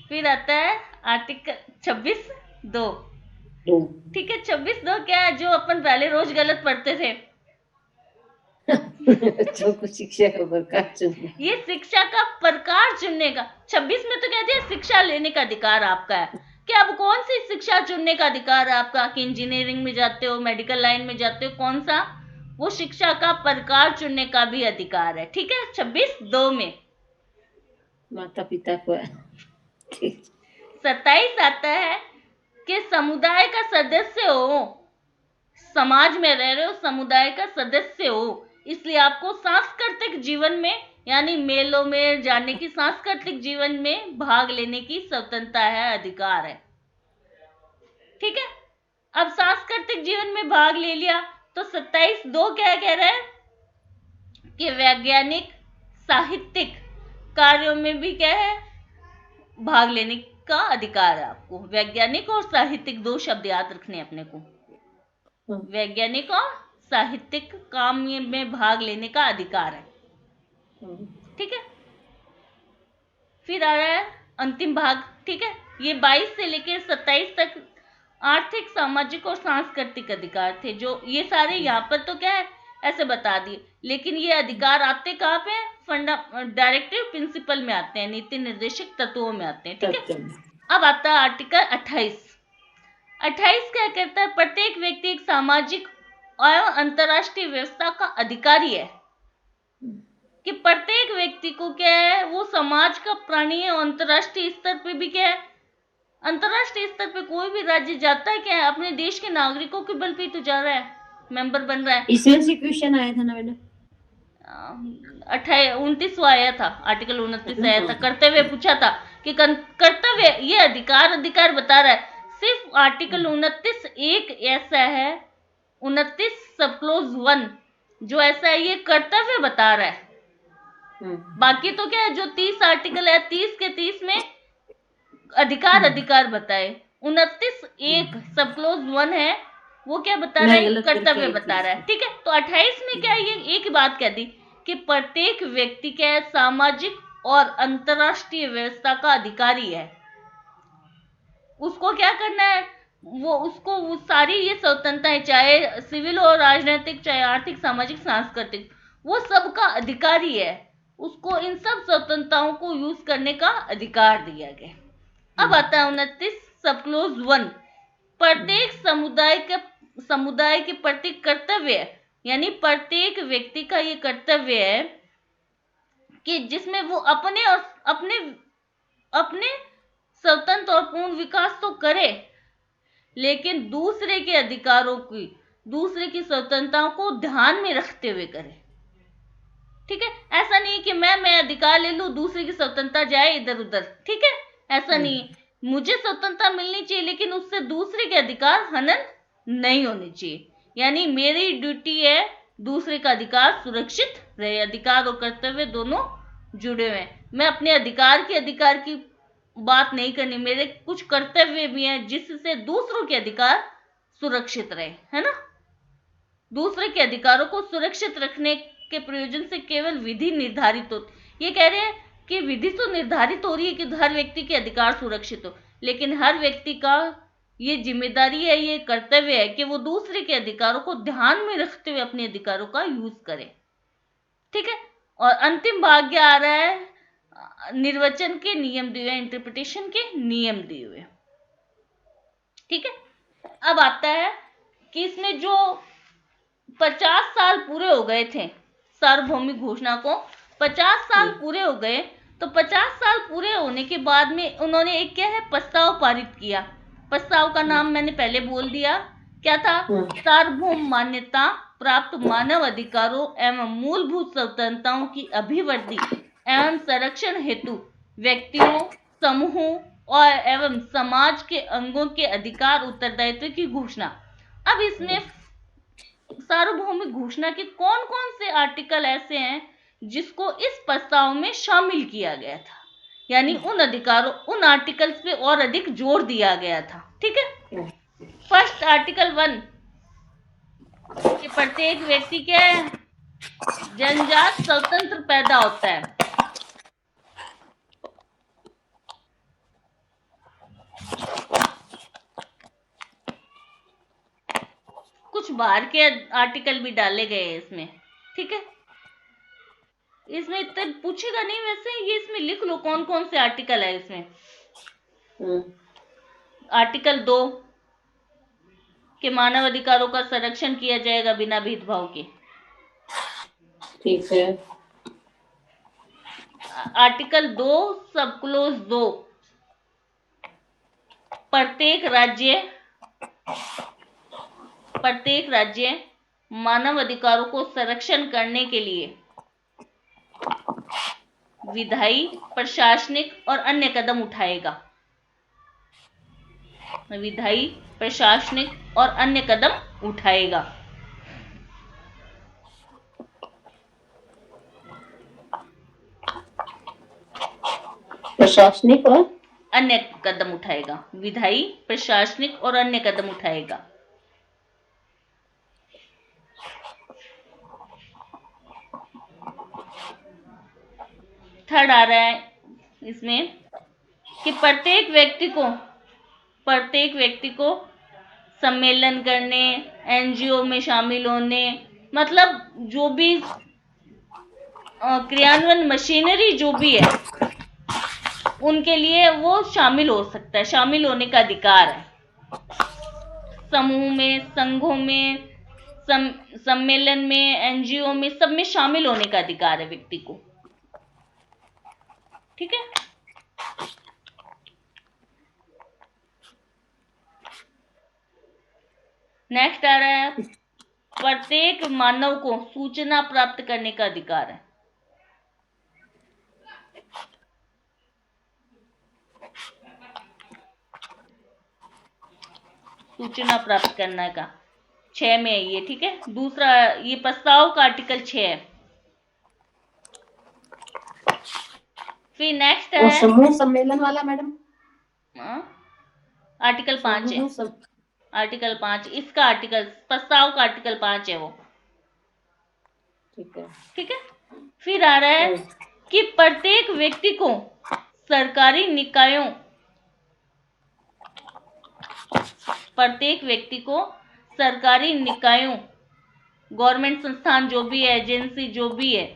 फिर आता है आर्टिकल 26(2). ठीक है, 26(2) क्या है, जो अपन पहले रोज गलत पढ़ते थे। बच्चों को शिक्षा का प्रकार चुनने, ये शिक्षा का प्रकार चुनने का। 26 में तो कहते हैं शिक्षा लेने का अधिकार आपका है कि अब कौन सी शिक्षा चुनने का अधिकार है आपका, कि इंजीनियरिंग में जाते हो, मेडिकल लाइन में जाते हो, कौन सा, वो शिक्षा का प्रकार चुनने का भी अधिकार है। ठीक है, 26(2) में। माता पिता को 27 आता है कि समुदाय का सदस्य हो, समाज में रह रहे हो, समुदाय का सदस्य हो, इसलिए आपको सांस्कृतिक जीवन में यानी मेलों में जाने की, सांस्कृतिक जीवन में भाग लेने की स्वतंत्रता है, अधिकार है। ठीक है, अब सांस्कृतिक जीवन में भाग ले लिया तो 27(2) क्या कह रहा है कि वैज्ञानिक साहित्यिक कार्यों में भी क्या है, भाग लेने का अधिकार है आपको। वैज्ञानिक और साहित्यिक 2 शब्द याद रखने अपने को, वैज्ञानिक और साहित्यिक काम में भाग लेने का अधिकार है। ठीक है, फिर आ रहा है अंतिम भाग। ठीक है, ये 22 से लेकर 27 तक आर्थिक, सामाजिक और सांस्कृतिक अधिकार थे, जो ये सारे यहाँ पर तो क्या है ऐसे बता दिए, लेकिन ये अधिकार आते कहाँ पे, डायरेक्टिव प्रिंसिपल में आते हैं, नीति निर्देशक तत्वों में आते हैं। ठीक है, अब आता है आर्टिकल 28। 28 क्या कहता है, प्रत्येक व्यक्ति एक सामाजिक एवं अंतरराष्ट्रीय व्यवस्था का अधिकारी है, कि प्रत्येक व्यक्ति को क्या है, वो समाज का प्राणी है। अंतरराष्ट्रीय स्तर पे भी क्या है, अंतरराष्ट्रीय स्तर पे कोई भी राज्य जाता है क्या है, अपने देश के नागरिकों के बल पे तो जा रहा है, मेंबर बन रहा है। इसमें से क्वेश्चन आया था ना मैडम, 29 आया था, आर्टिकल 29 आया था, कर्तव्य पूछा था कि कर्तव्य, ये अधिकार बता रहा है। सिर्फ आर्टिकल 29 एक ऐसा है, 29 सब क्लोज 1 जो ऐसा है, ये कर्तव्य बता रहा है। बाकी तो क्या है, जो 30 आर्टिकल है, 30 के 30 में अधिकार बताए। 29 एक सब क्लोज 1 है, वो क्या बता रहा है, कर्तव्य बता रहा है। ठीक है, तो 28 में क्या, ये एक बात कह दी कि प्रत्येक व्यक्ति क्या सामाजिक और अंतरराष्ट्रीय व्यवस्था का अधिकारी है। उसको क्या करना है, वो सारी ये स्वतंत्रता है, चाहे सिविल और राजनीतिक, चाहे आर्थिक, सामाजिक, सांस्कृतिक, वो सबका अधिकारी है। उसको इन सब स्वतंत्रताओं को यूज करने का अधिकार दिया गया। अब आता है 29 सब क्लोज 1। प्रत्येक समुदाय के प्रति कर्तव्य, यानी प्रत्येक व्यक्ति का ये कर्तव्य है कि जिसमें वो अपने स्वतंत्र और पूर्ण विकास तो करे, लेकिन दूसरे के अधिकारों की, दूसरे की स्वतंत्रताओं को ध्यान में रखते हुए करे। ठीक है, ऐसा नहीं कि मैं अधिकार ले लूं, दूसरे की स्वतंत्रता जाए इधर उधर। ठीक है, ऐसा नहीं, मुझे स्वतंत्रता मिलनी चाहिए, लेकिन उससे दूसरे के अधिकार हनन नहीं होने चाहिए। यानी मेरी ड्यूटी है दूसरे का अधिकार सुरक्षित रहे। अधिकार और कर्तव्य दोनों जुड़े हुए हैं। मैं अपने अधिकार की बात नहीं करनी, मेरे कुछ कर्तव्य भी हैं जिससे दूसरों के अधिकार सुरक्षित रहे, है ना। दूसरे के अधिकारों को सुरक्षित रखने के प्रयोजन से केवल विधि निर्धारित होती। ये कह रहे हैं कि विधि तो निर्धारित हो रही है कि हर व्यक्ति के अधिकार सुरक्षित हो, लेकिन हर व्यक्ति का ये जिम्मेदारी है, ये कर्तव्य है कि वो दूसरे के अधिकारों को ध्यान में रखते हुए अपने अधिकारों का यूज करे। ठीक है, और अंतिम भाग आ रहा है निर्वचन के नियम दिए हुए, इंटरप्रिटेशन के नियम दिए हुए। ठीक है, अब आता है कि इसमें जो 50 साल पूरे हो गए थे सार्वभौमिक घोषणा को, 50 साल पूरे हो गए, तो 50 साल पूरे होने के बाद में उन्होंने एक क्या है प्रस्ताव पारित किया। प्रस्ताव का नाम मैंने पहले बोल दिया, क्या था, सार्वभौम मान्यता प्राप्त मानव अधिकारों एवं मूलभूत स्वतंत्रताओं की अभिवृद्धि एवं संरक्षण हेतु व्यक्तियों, समूहों और एवं समाज के अंगों के अधिकार उत्तरदायित्व की घोषणा। अब इसमें सार्वभौमिक घोषणा के कौन कौन से आर्टिकल ऐसे हैं जिसको इस प्रस्ताव में शामिल किया गया था, यानी उन आर्टिकल्स पे और अधिक जोर दिया गया था। ठीक है, फर्स्ट आर्टिकल 1 कि प्रत्येक व्यक्ति के जन्मजात स्वतंत्र पैदा होता है। कुछ बाहर के आर्टिकल भी डाले गए हैं इसमें। ठीक है, इसमें इतना पूछेगा नहीं, वैसे ये इसमें लिख लो कौन कौन से आर्टिकल है इसमें। आर्टिकल 2 कि मानव अधिकारों का संरक्षण किया जाएगा बिना भेदभाव के। ठीक है। आर्टिकल 2 सब क्लोज 2 प्रत्येक राज्य मानव अधिकारों को संरक्षण करने के लिए विधायी, प्रशासनिक और अन्य कदम उठाएगा। विधायी, प्रशासनिक और अन्य कदम उठाएगा। प्रशासनिक और अन्य कदम उठाएगा। विधायी, प्रशासनिक और अन्य कदम उठाएगा। थर्ड आ रहा है इसमें कि प्रत्येक व्यक्ति को सम्मेलन करने, एनजीओ में शामिल होने, मतलब जो भी क्रियान्वयन मशीनरी जो भी है उनके लिए वो शामिल हो सकता है, शामिल होने का अधिकार है। समूह में, संघों में, सम्मेलन में, एनजीओ में, सब में शामिल होने का अधिकार है व्यक्ति को। ठीक है, नेक्स्ट आ रहा है प्रत्येक मानव को सूचना प्राप्त करने का अधिकार है। सूचना प्राप्त करने का 6 में है ये। ठीक है, दूसरा ये प्रस्ताव का आर्टिकल 6 है। फिर नेक्स्ट है समूह सम्मेलन वाला मैडम, आर्टिकल 5 है। आर्टिकल 5 इसका आर्टिकल, प्रस्ताव का आर्टिकल 5 है वो। ठीक है, फिर आ रहा है कि प्रत्येक व्यक्ति को सरकारी निकायों, गवर्नमेंट संस्थान जो भी है, एजेंसी जो भी है,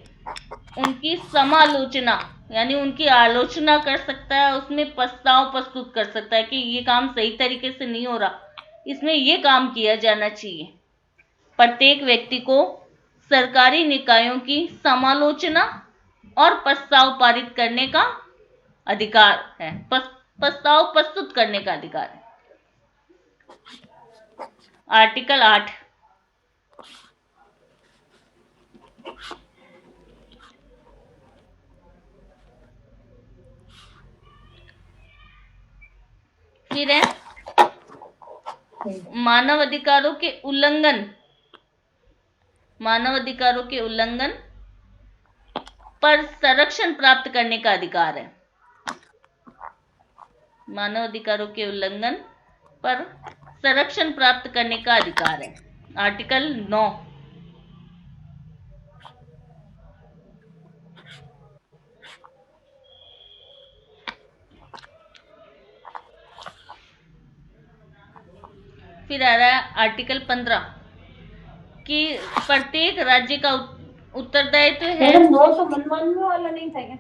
उनकी समालोचना यानी उनकी आलोचना कर सकता है, उसमें प्रस्ताव प्रस्तुत कर सकता है कि ये काम सही तरीके से नहीं हो रहा, इसमें ये काम किया जाना चाहिए। प्रत्येक व्यक्ति को सरकारी निकायों की समालोचना और प्रस्ताव पारित करने का अधिकार है, प्रस्ताव प्रस्तुत करने का अधिकार है। आर्टिकल 8 फिर है मानव अधिकारों के उल्लंघन पर संरक्षण प्राप्त करने का अधिकार है। मानव अधिकारों के उल्लंघन पर संरक्षण प्राप्त करने का अधिकार है। आर्टिकल 9 फिर आ रहा है आर्टिकल 15 कि प्रत्येक राज्य का उत्तरदायित्व है। 9 तो मनमानी वाला नहीं था क्या?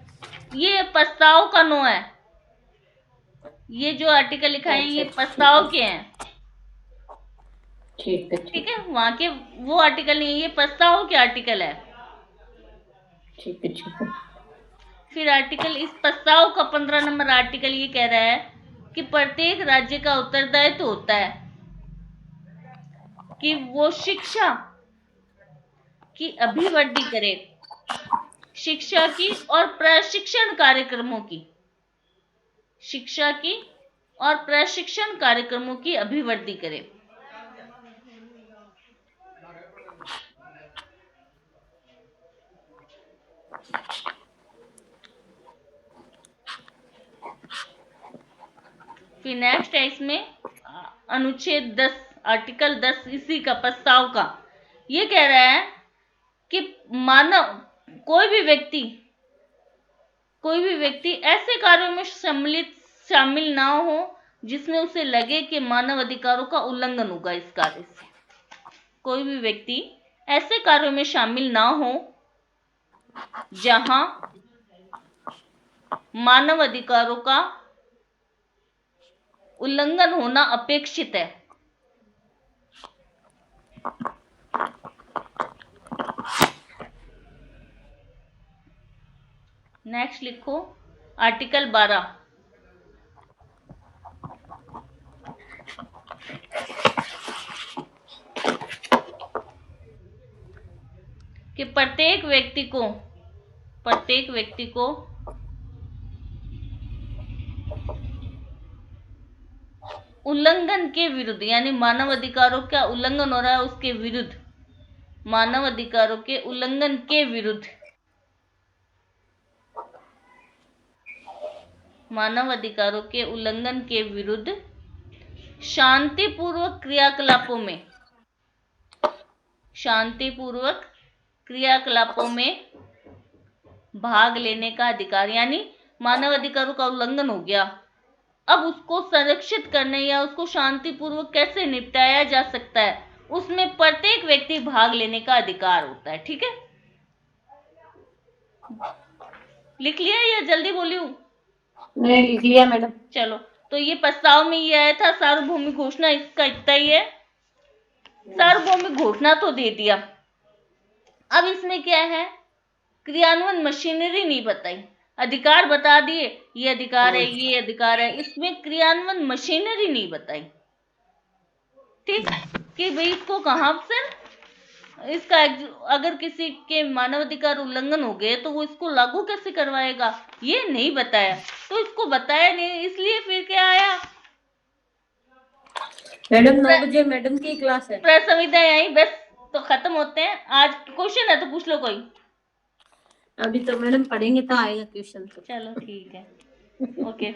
ये प्रस्ताव का 9 है। ये जो आर्टिकल लिखा है ये प्रस्ताव के हैं। ठीक है, वहां के वो आर्टिकल नहीं, ये प्रस्ताव के आर्टिकल है। ठीक है। फिर आर्टिकल, इस प्रस्ताव का 15 नंबर आर्टिकल ये कह रहा है कि प्रत्येक राज्य का उत्तरदायित्व होता है कि वो शिक्षा की अभिवृद्धि करे, शिक्षा की और प्रशिक्षण कार्यक्रमों की, शिक्षा की और प्रशिक्षण कार्यक्रमों की अभिवृद्धि करे। फिर नेक्स्ट है इसमें अनुच्छेद 10 आर्टिकल 10 इसी का प्रस्ताव का ये कह रहा है कि मानव कोई भी व्यक्ति ऐसे कार्यों में शामिल ना हो जिसमें उसे लगे कि मानव अधिकारों का उल्लंघन होगा। इस कार्य से कोई भी व्यक्ति ऐसे कार्यों में शामिल ना हो जहां मानव अधिकारों का उल्लंघन होना अपेक्षित है। नेक्स्ट लिखो आर्टिकल 12 कि प्रत्येक व्यक्ति को उल्लंघन के विरुद्ध यानी मानव अधिकारों का उल्लंघन हो रहा है उसके विरुद्ध मानव अधिकारों के उल्लंघन के विरुद्ध शांतिपूर्वक क्रियाकलापों में भाग लेने का अधिकार। यानी मानव अधिकारों का उल्लंघन हो गया, अब उसको संरक्षित करने या उसको शांतिपूर्वक कैसे निपटाया जा सकता है उसमें प्रत्येक व्यक्ति भाग लेने का अधिकार होता है। ठीक है, लिख लिया या जल्दी बोली हूं? नहीं, लिख लिया मैडम। चलो, तो ये प्रस्ताव में ये आया था सार्वभौमिक घोषणा, इसका इतना ही है। सार्वभौमिक घोषणा तो दे दिया, अब इसमें क्या है, क्रियान्वयन मशीनरी नहीं बताई, अधिकार बता दिए, ये अधिकार है, ये अधिकार है, इसमें क्रियान्वयन मशीनरी नहीं बताई। ठीक, कि भाई इसको कहां से इसका अगर किसी के मानवाधिकार उल्लंघन हो गए तो वो इसको लागू कैसे करवाएगा, ये नहीं बताया। तो इसको बताया नहीं, इसलिए फिर क्या आया मैडम 9 बजे मैडम की क्लास है। प्रसंविधा यही बस तो खत्म होते हैं। आज क्वेश्चन है तो पूछ लो कोई। अभी तो मैडम पढ़ेंगे तो आएगा क्वेश्चन। चलो ठीक है, ओके।